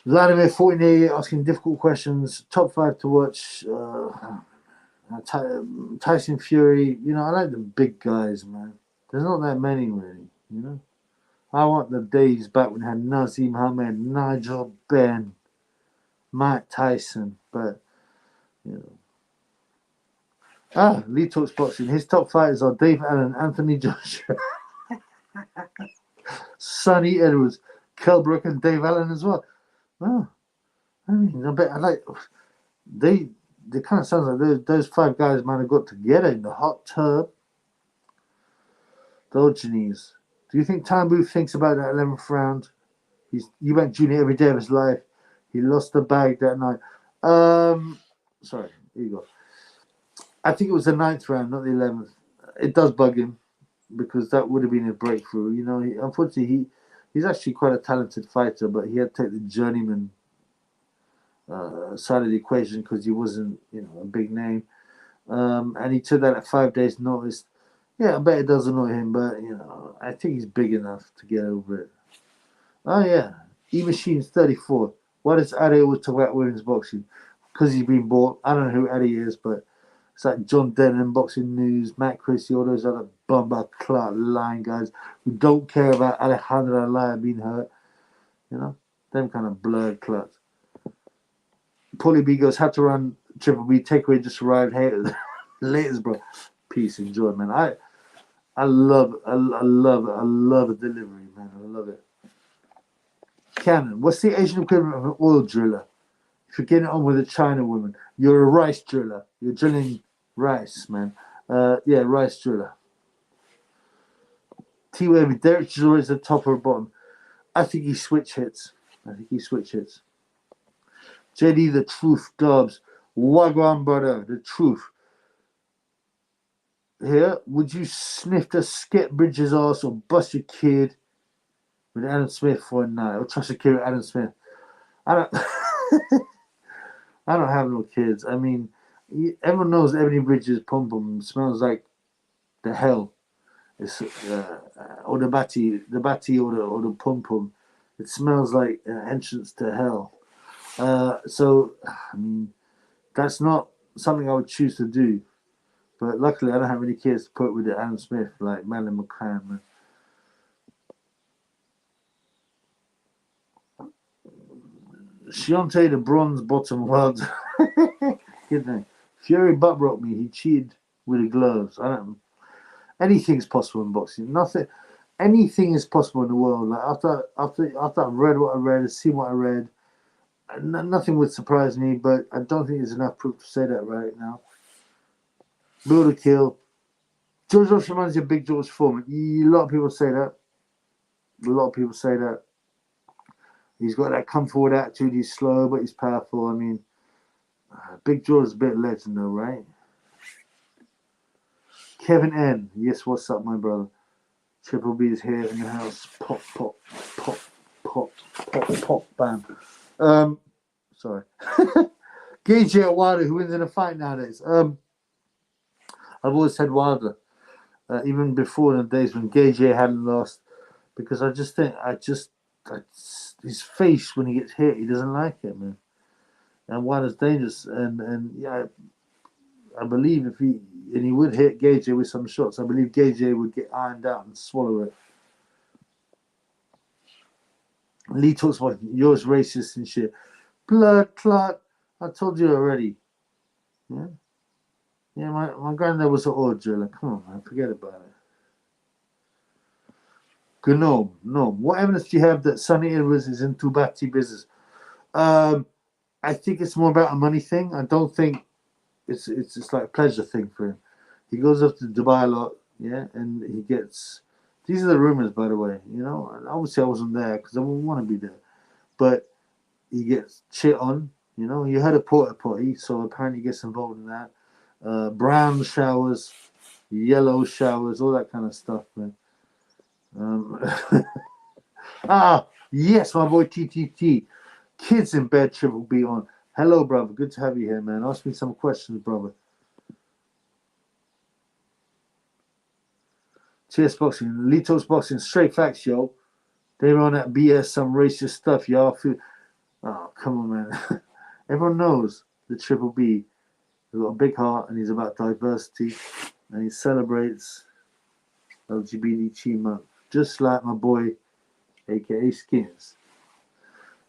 Vladimir 14 asking difficult questions. Top 5 to watch. Tyson Fury. You know, I like the big guys, man. There's not that many, really, you know. I want the days back when I had Nazim Hamed, Nigel Benn, Mike Tyson, but, you know. Lee Talks Boxing. His top fighters are Dave Allen, Anthony Joshua, Sonny Edwards, Kell Brook, and Dave Allen as well. Oh, I mean, I like they kind of sounds like those 5 guys might have got together in the hot tub. Diogenes. Do you think Tambu thinks about that 11th round? He went junior every day of his life. He lost the bag that night. Sorry, here you go. I think it was the 9th round, not the 11th. It does bug him because that would have been a breakthrough. You know, unfortunately, he's actually quite a talented fighter, but he had to take the journeyman side of the equation because he wasn't, you know, a big name. And he took that at 5 days' notice. Yeah, I bet it does annoy him, but, you know, I think he's big enough to get over it. Oh, yeah. E-Machine's 34. Why does Addy always talk about women's boxing? Because he's been bought. I don't know who Addy is, but it's like John Denton, Boxing News, Matt Christie, all those other bumper clout line guys who don't care about Alejandro Alaya being hurt. You know? Them kind of blurred cluts. Paulie B goes, had to run Triple B, takeaway just arrived. Hey, latest, bro. Peace, enjoy, man. I love a delivery, man. I love it. Cannon, what's the Asian equivalent of an oil driller? If you're getting on with a China woman, you're a rice driller. You're drilling rice, man. Yeah, rice driller. T-Wavy, Derek Chisora is the top or bottom. I think he switch hits. JD, the truth, Dobbs. Wagwan, brother, the truth. Here, would you sniff the Skip Bridges ass or bust your kid with Adam Smith for a night? Or trust a kid with Adam Smith? I don't have no kids. I mean, everyone knows Ebony Bridges pom pom smells like the hell. It's or the batty or the pom pom. It smells like an entrance to hell. So I mean, that's not something I would choose to do. But luckily, I don't have any kids to put with the Adam Smith like Madeline McCann, man. Shionte, the bronze bottom world. Good name. Fury butt broke me. He cheated with the gloves. Anything is possible in boxing. Anything is possible in the world. Like after I've read what I read, seen what I read, nothing would surprise me. But I don't think there's enough proof to say that right now. Build a kill. George Ross reminds you of Big George Foreman. A lot of people say that. He's got that come forward attitude. He's slow, but he's powerful. I mean, Big George is a bit of legend, though, right? Kevin N. Yes, what's up, my brother? Triple B is here in the house. Pop, pop, pop, pop, pop, pop, bam. Sorry. Gage Wilder, who wins in a fight nowadays? I've always said Wilder, even before in the days when Gage hadn't lost, because I just think his face when he gets hit, he doesn't like it, man. And Wilder's dangerous, and yeah, I believe if he would hit Gage with some shots, I believe Gage would get ironed out and swallow it. Lee talks about yours racist and shit. Blood clot. I told you already. Yeah. Yeah, my granddad was an oil driller. Come on, man, forget about it. Gnome. What evidence do you have that Sonny Edwards is in Tubati business? I think it's more about a money thing. I don't think it's just like a pleasure thing for him. He goes up to Dubai a lot, yeah, and he gets. These are the rumors, by the way. You know, and obviously I wasn't there because I wouldn't want to be there, but he gets shit on. You know, you heard a porta potty, so apparently he gets involved in that. Brown showers, yellow showers, all that kind of stuff, man. Yes, my boy TTT. Kids in bed, Triple B on. Hello, brother. Good to have you here, man. Ask me some questions, brother. TS Boxing, Litos Boxing, straight facts, yo. They run that BS, some racist stuff, y'all. Oh, come on, man. Everyone knows the Triple B. He's got a big heart and he's about diversity and he celebrates LGBT month, just like my boy, aka Skins.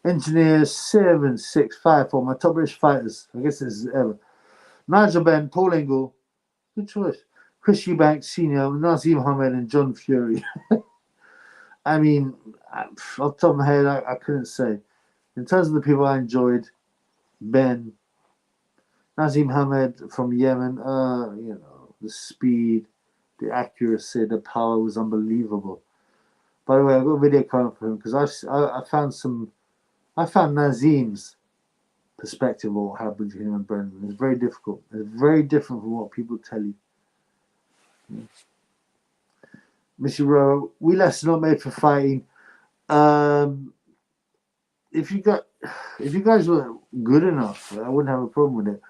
Engineer 7654, my top British fighters. I guess this is ever. Nigel Benn, Paul Engel, good choice. Chris Eubanks Sr., Nazim Ahmed, and John Fury. I mean, off the top of my head, I couldn't say. In terms of the people I enjoyed, Ben, Nazim Ahmed from Yemen, you know, the speed, the accuracy, the power was unbelievable. By the way, I've got a video coming for him because I found Nazim's perspective of what happened to him and Brendan. It's very difficult. It's very different from what people tell you. Missy Rowe, we less not made for fighting. If you guys were good enough, I wouldn't have a problem with it.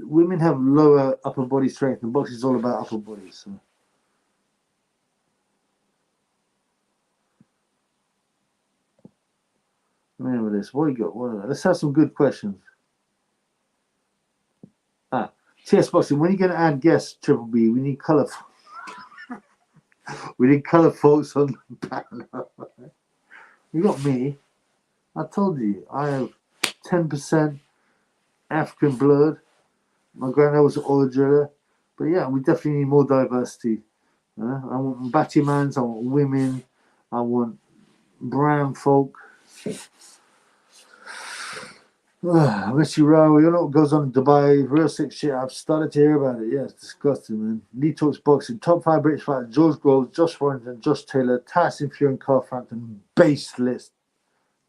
Women have lower upper body strength, and boxing is all about upper body. So. Remember this. What do you got? Let's have some good questions. TS Boxing, when are you going to add guests, Triple B? We need colour. We need colour folks on the panel. You got me. I told you, I have 10% African blood. My granddad was an oil driller. But yeah, we definitely need more diversity. I want Battimans, I want women, I want brown folk. Missy Rowe, you know what goes on in Dubai? Real sick shit. I've started to hear about it. Yeah, it's disgusting, man. Lee Talks Boxing. Top 5 British fighters. George Groves, Josh Warrington, Josh Taylor, Tyson Fury and Carl Frampton. Base list.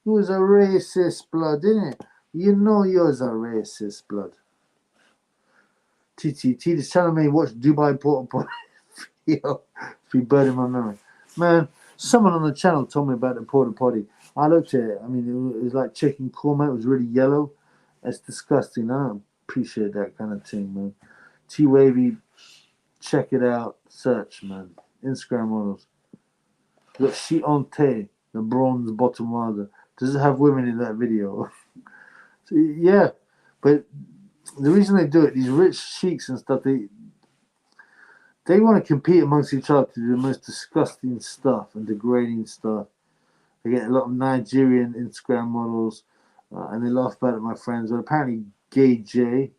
He was a racist blood, didn't it? You know you're a racist blood. TT is telling me watch Dubai Porta Potty. Yo, if you burn in my memory. Man, someone on the channel told me about the Porta Potty. I looked at it. I mean, it was like chicken korma. It was really yellow. It's disgusting. I don't appreciate that kind of thing, man. T-Wavy, check it out. Search, man. Instagram models. Look, she on Tay, the bronze bottom wilder. Does it have women in that video? So, yeah, but the reason they do it, these rich sheiks and stuff, they want to compete amongst each other to do the most disgusting stuff and degrading stuff. They get a lot of Nigerian Instagram models, and they laugh about it, my friends. But apparently, Gay J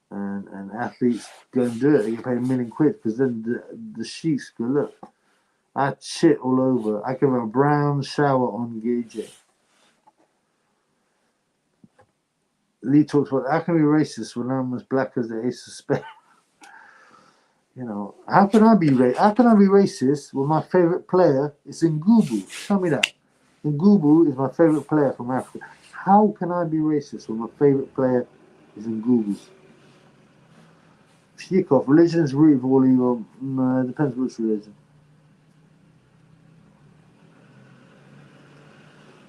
and athletes go and do it. They get paid £1 million because then the sheiks go, look, I shit all over. I can have a brown shower on Gay J. Lee talks about how can we be racist when I'm as black as the ace of spades? You know, how can I be racist when my favorite player is Ngubu? Tell me that. Ngubu is my favorite player from Africa. How can I be racist when my favorite player is Ngubu? Shikov, religion is root of all evil. No, it depends which religion.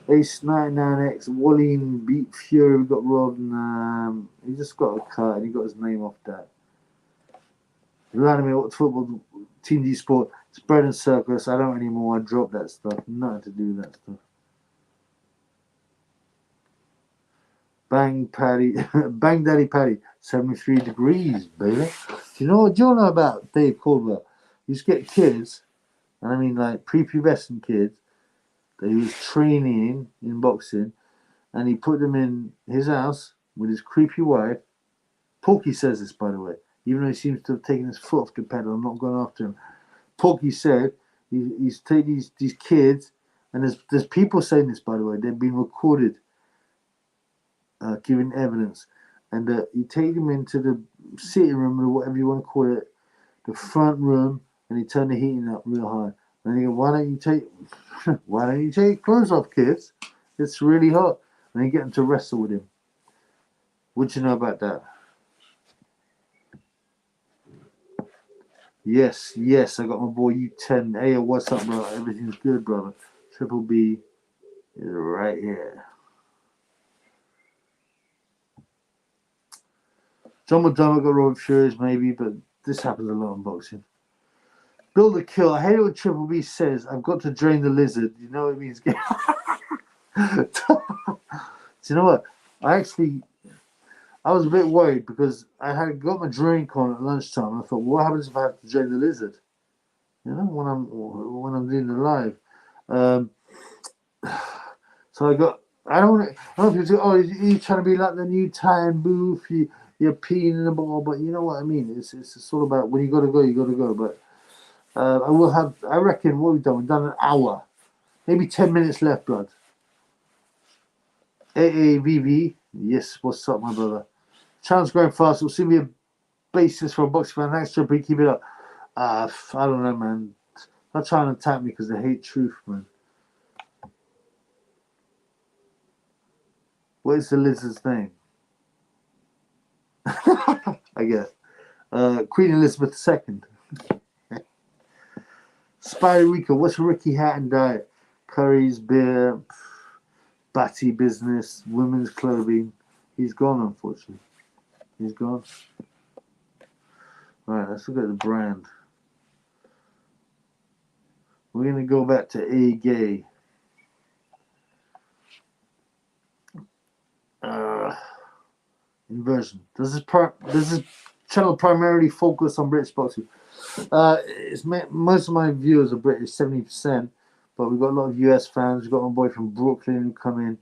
Ace 99X, Walleen beat Fury, got robbed, and he just got a cut and he got his name off that. Vladimir, what football team do you support? It's bread and circus. I don't anymore. I dropped that stuff. Nothing to do with that stuff. Bang Paddy, Bang Daddy Paddy, 73 degrees, baby. Do you know about Dave Caldwell? He used to get kids, and I mean like prepubescent kids, that he was training in boxing, and he put them in his house with his creepy wife. Porky says this, by the way, even though he seems to have taken his foot off the pedal. I'm not going after him. Porky said he's taking these kids, and there's people saying this, by the way. They've been recorded giving evidence, and you take them into the sitting room or whatever you want to call it, the front room, and you turn the heating up real high. And you go, why don't you take clothes off, kids? It's really hot. And you get them to wrestle with him. What do you know about that? Yes, I got my boy U10. Hey, what's up, bro? Everything's good, brother. Triple B is right here. John McDonough got Robert Furious, maybe, but this happens a lot in boxing. Build a kill. I hate it when Triple B says, I've got to drain the lizard. You know what it means? Do you know what? I was a bit worried because I had got my drink on at lunchtime. And I thought, what happens if I have to drain the lizard? You know, when I'm doing the live. So I don't know if people say, oh, you're trying to be like the new Time Booth, you're peeing in the ball, but you know what I mean? It's all about when you got to go, you got to go. But I reckon what we've done an hour, maybe 10 minutes left, blood. AAVV, yes, what's up, my brother? Channel's growing fast, it'll soon be a basis for a boxing fan. Thanks, Trippy, keep it up. I don't know, man. Not trying to attack me because they hate truth, man. What is the lizard's name? I guess. Queen Elizabeth II. Spy Rico, what's Ricky Hatton diet? Curries, beer, batty business, women's clothing. He's gone, unfortunately. He's gone. Right, let's look at the brand. We're going to go back to A Gay. Inversion. Does this channel primarily focus on British boxing? Most of my viewers are British, 70%, but we've got a lot of US fans. We've got my boy from Brooklyn who come in.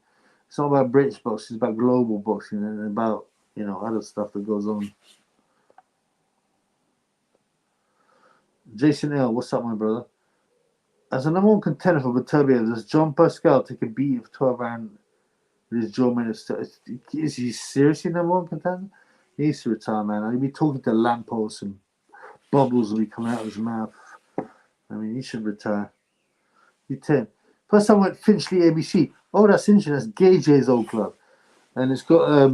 It's not about British boxing, it's about global boxing and about, you know, other stuff that goes on. Jason L, what's up, my brother? As a number one contender for Viterbo, does John Pascal take a beating for 12 rounds with his jaw minister? Is he seriously number one contender? He needs to retire, man. He'll be talking to lampposts and bubbles will be coming out of his mouth. I mean, he should retire. He's 10. First time I went Finchley ABC. Oh, that's interesting. That's Gay J's old club. And it's got,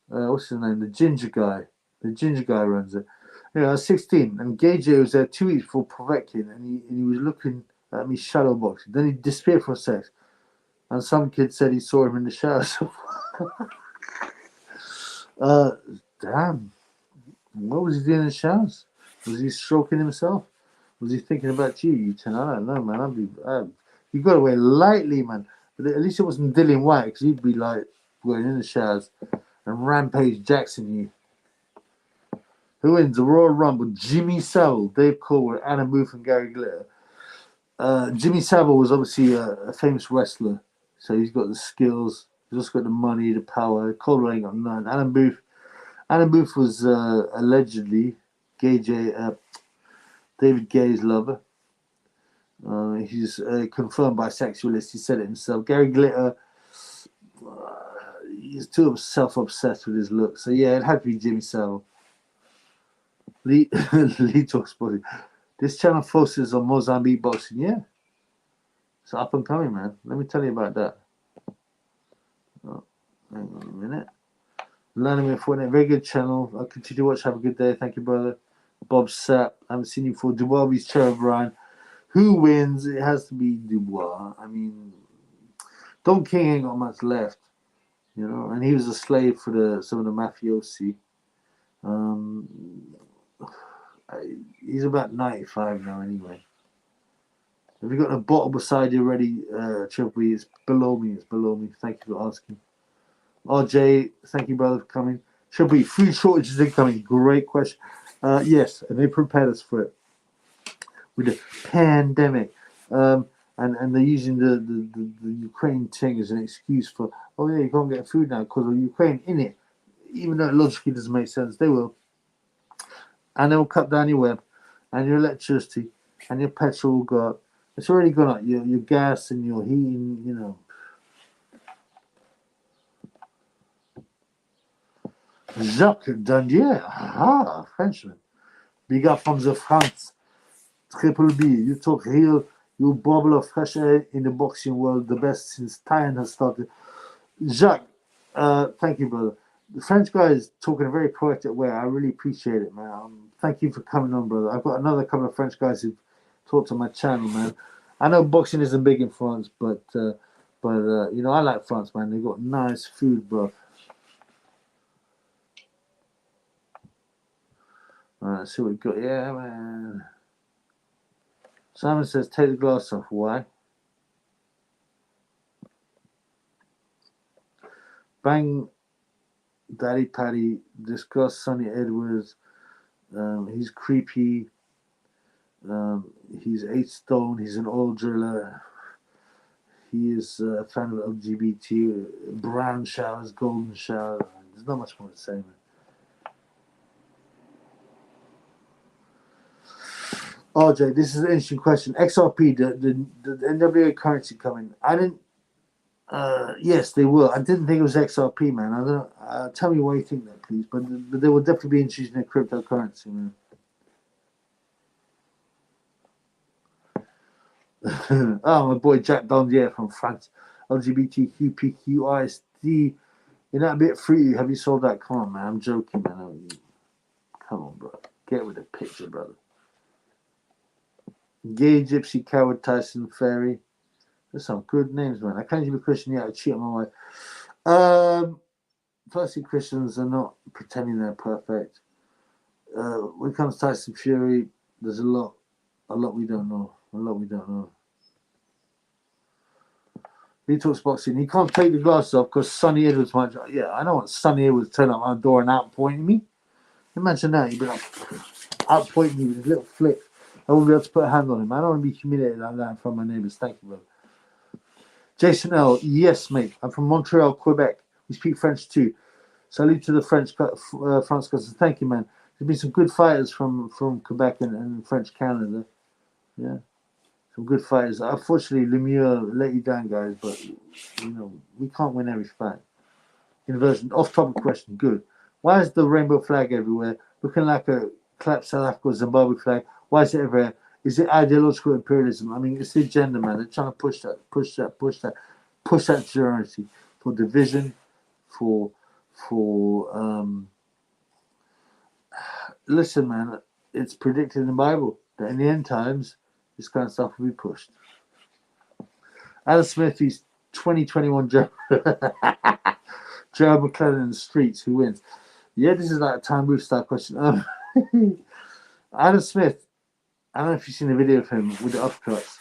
what's his name? The ginger guy. The ginger guy runs it. Yeah, I was 16, and Gay J was there 2 weeks before Povetkin, and he was looking at me shadow boxing. Then he disappeared for a sec, and some kid said he saw him in the shower. Damn. What was he doing in the showers? Was he stroking himself? Was he thinking about you? I don't know, man. You got away lightly, man. But at least it wasn't Dylan White, because he'd be like going in the showers and Rampage Jackson you. Who wins the Royal Rumble? Jimmy Savile, Dave Colbert, Anna Booth, and Gary Glitter. Jimmy Savile was obviously a famous wrestler, so he's got the skills. He's also got the money, the power. Colbert ain't got none. Anna Booth was allegedly David Gay's lover. He's confirmed bisexualist. He said it himself. Gary Glitter, he's too self-obsessed with his look. So yeah, it had to be Jimmy Savile. Lee talks about it. This channel focuses on Mozambique boxing. Yeah, it's up and coming, man. Let me tell you about that. Oh, hang on a minute. Learning with Fortnite, very good channel. I'll continue to watch. Have a good day. Thank you, brother. Bob Sapp, I haven't seen you before. Dubois beats Trevor Bryan. Who wins? It has to be Dubois. I mean, Don King ain't got much left, you know, and he was a slave for some of the mafiosi. He's about 95 now, anyway. Have you got a bottle beside you already, Triple E? It's below me. It's below me. Thank you for asking. RJ, thank you, brother, for coming. Triple E, food shortages incoming. Great question. Yes, and they prepared us for it with the pandemic. And they're using the Ukraine thing as an excuse for, oh yeah, you can't get food now because of Ukraine in it. Even though it logically doesn't make sense, they will. And they'll cut down your web and your electricity and your petrol will go up. It's already gone up. Your gas and your heating, you know. Jacques Dandier, Frenchman. Big up from the France. Triple B, you talk real, you bubble of fresh air in the boxing world, the best since Tyson has started. Jacques, thank you, brother. The French guy is talking a very poetic way. I really appreciate it, man. Thank you for coming on, brother. I've got another couple of French guys who've talked on my channel, man. I know boxing isn't big in France, but you know, I like France, man. They've got nice food, bro. All right, let's see what we got. Yeah, man. Simon says, take the glass off. Why? Bang Daddy Paddy, discuss Sonny Edwards. He's creepy. He's 8 stone. He's an oil driller. He is a fan of LGBT. Brown showers, golden showers. There's not much more to say, man. RJ, this is an interesting question. XRP, the NWA currency coming. I didn't. Yes, they will. I didn't think it was XRP, man. I don't know. Tell me why you think that, please. But they will definitely be introducing a cryptocurrency, man. Oh, my boy Jack Dondier from France. LGBTQPQISD. You're not a bit free. Have you sold that? Come on, man. I'm joking, man. Come on, bro. Get with the picture, brother. Gay, Gypsy, Coward, Tyson, Fairy. There's some good names, man. I can't even be Christian yet. I cheat on my wife. Firstly, Christians are not pretending they're perfect. When it comes to Tyson Fury, there's a lot we don't know. He talks boxing. He can't take the glasses off because Sonny Edwards might. Yeah, I don't want Sonny Edwards turn up my door and outpointing me. Imagine that. He'd be like outpointing me with a little flick. I won't be able to put a hand on him. I don't want to be humiliated like that in front of my neighbours. Thank you, brother. Jason L. Yes, mate. I'm from Montreal, Quebec. We speak French too. Salute to the French France cousins. Thank you, man. There's been some good fighters from Quebec and French Canada. Yeah. Some good fighters. Unfortunately, Lemieux let you down, guys, but we can't win every fight. Inversion. Off-topic question. Good. Why is the rainbow flag everywhere? Looking like a clapped South Africa Zimbabwe flag. Why is it everywhere? Is it ideological imperialism? I mean, it's the agenda, man. They're trying to push that generosity for division, for listen, man, it's predicted in the Bible that in the end times, this kind of stuff will be pushed. Adam Smith, he's 2021 Gerald McClellan in the streets. Who wins? Yeah, this is like a Time Booth style question. Adam Smith, I don't know if you've seen the video of him with the uppercuts.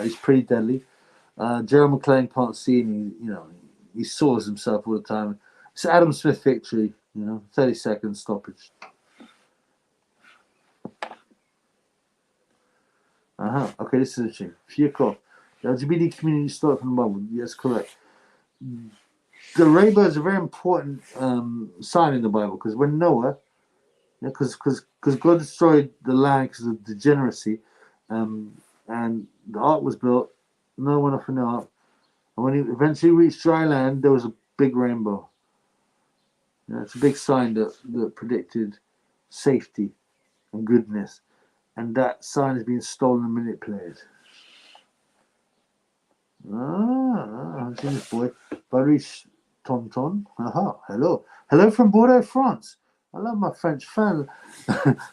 He's pretty deadly. Gerald McClellan can't see, and he saws himself all the time. It's Adam Smith victory. 30 seconds stoppage. Okay, this is interesting. Fiakov. The LGBT community started from the Bible. Yes, correct. The rainbow is a very important sign in the Bible because when Noah, because God destroyed the land because of degeneracy, and the ark was built, Noah went off in the ark, and when he eventually reached dry land, there was a big rainbow. It's a big sign that predicted safety and goodness. And that sign has been stolen and manipulated. I've seen this boy. Baris Tonton. Hello. Hello from Bordeaux, France. I love my French fans.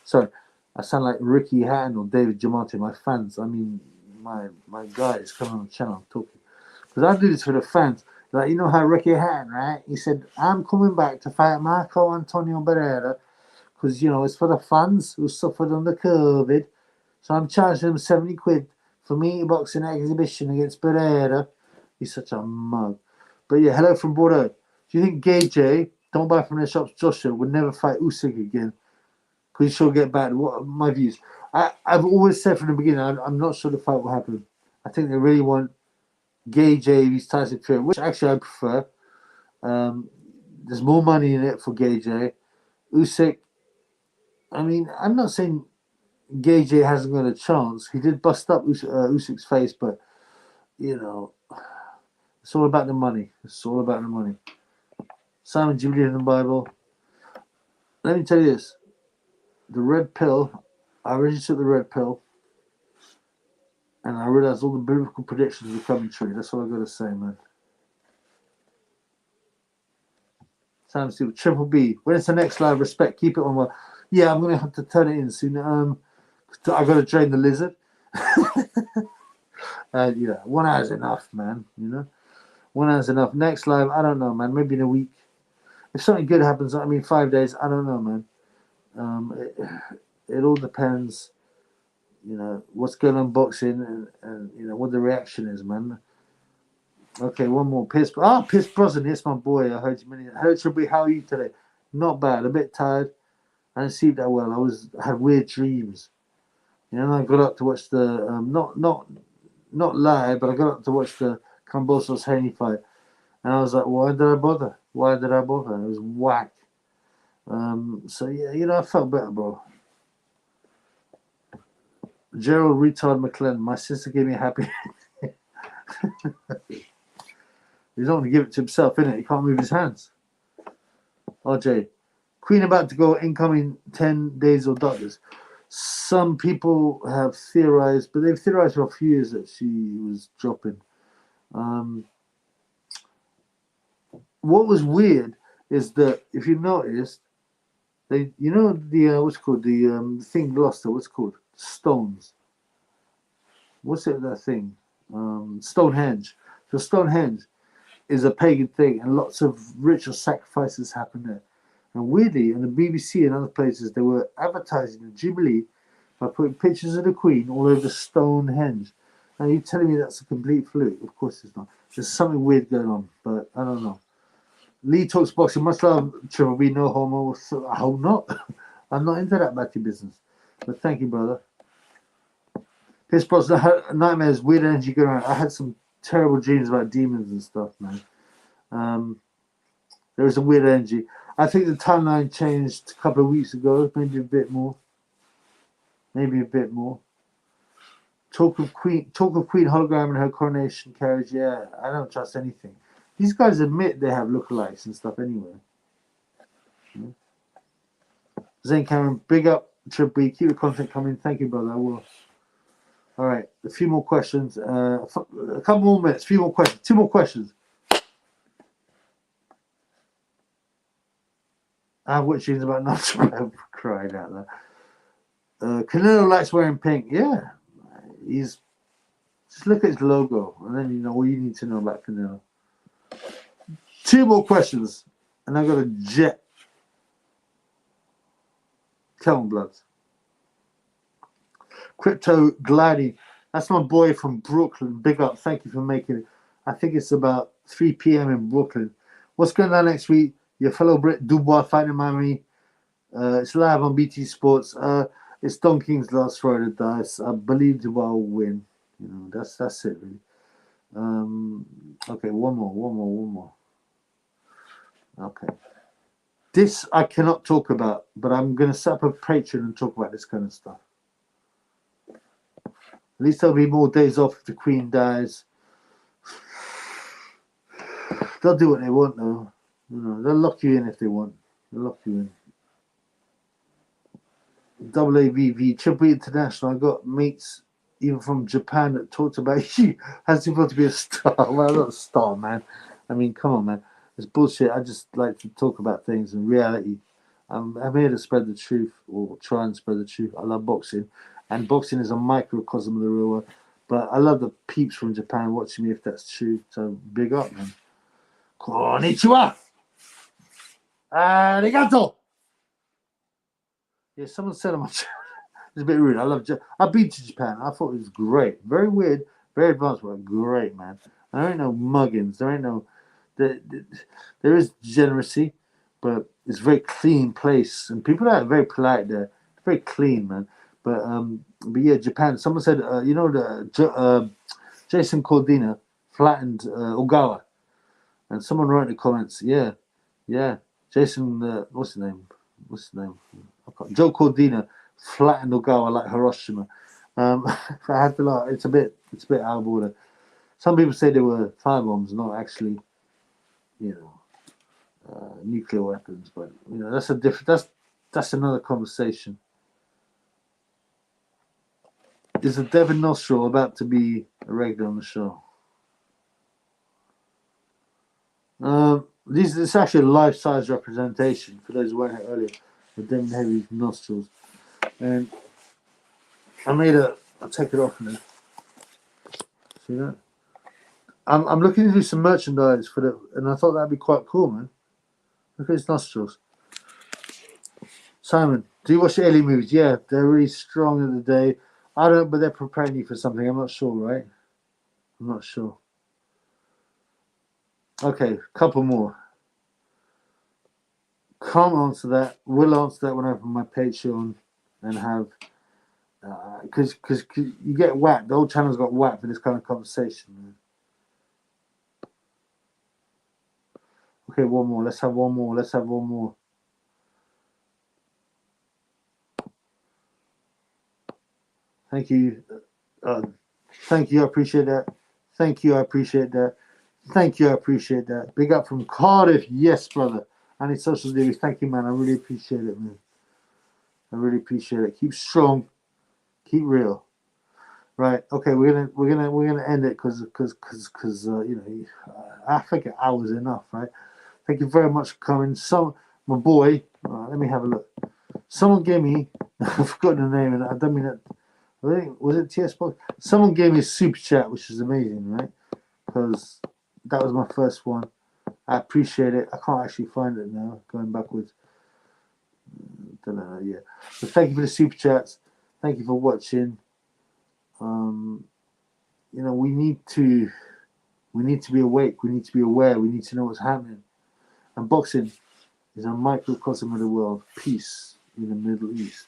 Sorry, I sound like Ricky Hatton or David Diamante. My fans, I mean, my guys coming on the channel, I'm talking. Because I do this for the fans. Like, how Ricky Hatton, right? He said, I'm coming back to fight Marco Antonio Barrera. Because, it's for the fans who suffered under COVID. So I'm charging them 70 quid for me boxing exhibition against Pereira. He's such a mug. But yeah, hello from Bordeaux. Do you think Gay J, don't buy from their shops, Joshua, would never fight Usyk again? Because he'll get back. What are my views? I've always said from the beginning, I'm not sure the fight will happen. I think they really want Gay J vs Tyson Fury, which actually I prefer. There's more money in it for Gay J. Usyk, I mean, I'm not saying Gay J hasn't got a chance. He did bust up Usyk's face, but, it's all about the money. Simon, do you believe in the Bible? Let me tell you this. The red pill, I originally took the red pill, and I realized all the biblical predictions were coming true. That's all I got to say, man. Simon, Steve, Triple B. When it's the next live, respect, keep it on. Well, yeah, I'm going to have to turn it in soon. I've got to drain the lizard. And, 1 hour's enough, man. 1 hour's enough. Next live, I don't know, man. Maybe in a week. If something good happens, 5 days, I don't know, man. It all depends. what's going on boxing and what the reaction is, man. Okay, one more. Pierce Brosnan, yes, my boy. I heard you many. How are you today? Not bad. A bit tired. I didn't sleep that well. I had weird dreams. And I got up to watch the not live, but I got up to watch the Kambosos Haney fight, and I was like, why did I bother? Why did I bother? It was whack. So yeah, I felt better, bro. Gerald Retard McLean, my sister gave me a happy. He's not going to give it to himself, innit? He can't move his hands. RJ, Queen about to go incoming 10 days or daughters. Some people have theorized, but they've theorized for a few years that she was dropping. What was weird is that if you noticed, the what's it called, the thing Gloucester, what's it called? Stones. What's it, that thing? Stonehenge. So Stonehenge is a pagan thing, and lots of ritual sacrifices happen there. And weirdly, on the BBC and other places, they were advertising the Jubilee by putting pictures of the Queen all over Stonehenge. Now, you're telling me that's a complete fluke? Of course it's not. There's something weird going on, but I don't know. Lee talks boxing. Much love, Triple B, no homo. I hope not. I'm not into that batty business. But thank you, brother. Piss Bros, nightmares, weird energy going around. I had some terrible dreams about demons and stuff, man. There was some weird energy. I think the timeline changed a couple of weeks ago, maybe a bit more. Talk of Queen hologram and her coronation carriage. Yeah, I don't trust anything. These guys admit they have lookalikes and stuff anyway. Zane Cameron, big up Triple B. Keep the content coming. Thank you, brother. I will. All right, a few more questions. A couple more minutes. A few more questions. 2 more questions. I have what dreams about not to cried out there. Canelo likes wearing pink. Yeah, just look at his logo, and then you know all you need to know about Canelo. 2 more questions, and I got a jet. Come on, bloods. Crypto gliding. That's my boy from Brooklyn. Big up. Thank you for making it. I think it's about 3 p.m. in Brooklyn. What's going on next week? Your fellow Brit Dubois fighting Miami. It's live on BT Sports. It's Don King's last throw of the dice. I believe Dubois will win. That's it really. Okay, one more. Okay. This I cannot talk about, but I'm going to set up a Patreon and talk about this kind of stuff. At least there'll be more days off if the Queen dies. They'll do what they want, though. They'll lock you in if they want. They'll lock you in. AAVV, Triple International. I got mates even from Japan that talked about you. How's it feel to be a star? Well, I'm not a star, man. I mean, come on, man. It's bullshit. I just like to talk about things in reality. I'm here to spread the truth, or try and spread the truth. I love boxing, and boxing is a microcosm of the real world. But I love the peeps from Japan watching me, if that's true. So big up, man. Konnichiwa. Arigato. Yeah, someone said on my channel. It's a bit rude. I've been to Japan. I thought it was great. Very weird, very advanced, but great, man. There ain't no muggins. There ain't no. There is degeneracy, but it's a very clean place, and people are very polite there. It's very clean, man. But yeah, Japan. Someone said, Jason Cordina flattened Ogawa, and someone wrote in the comments, yeah, Jason, what's his name? Joe Cordina flattened Ogawa like Hiroshima. I had to laugh. It's a bit out of order. Some people say they were firebombs, not actually, nuclear weapons. But that's a different. That's another conversation. Is a Devon Nostril about to be a regular on the show? This is actually a life-size representation for those who weren't here earlier. The Devon Heavy nostrils, and I made I'll take it off now. See that? I'm looking to do some merchandise and I thought that'd be quite cool, man. Look at his nostrils. Simon, do you watch the alien movies? Yeah, they're really strong in the day. I don't know, but they're preparing you for something. I'm not sure, right? I'm not sure. Okay, couple more. Can't answer that. Will answer that when I open my Patreon and have, because you get whacked. The whole channel's got whacked for this kind of conversation. Man. Okay, one more. Let's have one more. Let's have one more. Thank you. Thank you. I appreciate that. Thank you. I appreciate that. Thank you. I appreciate that. Big up from Cardiff. Yes, brother. And it's social theory. Thank you, man. I really appreciate it, man. I really appreciate it. Keep strong. Keep real. Right. Okay. We're gonna end it because you know, I think an hour's enough. Right. Thank you very much for coming. My boy. Let me have a look. Someone gave me. I've forgotten the name, and I don't mean that. I think, was it TS Box? Someone gave me a super chat, which is amazing, right? Because that was my first one. I appreciate it. I can't actually find it now. Going backwards. Don't know. Yeah. But thank you for the super chats. Thank you for watching. You know, we need to be awake. We need to be aware. We need to know what's happening. And boxing is a microcosm of the world. Peace in the Middle East.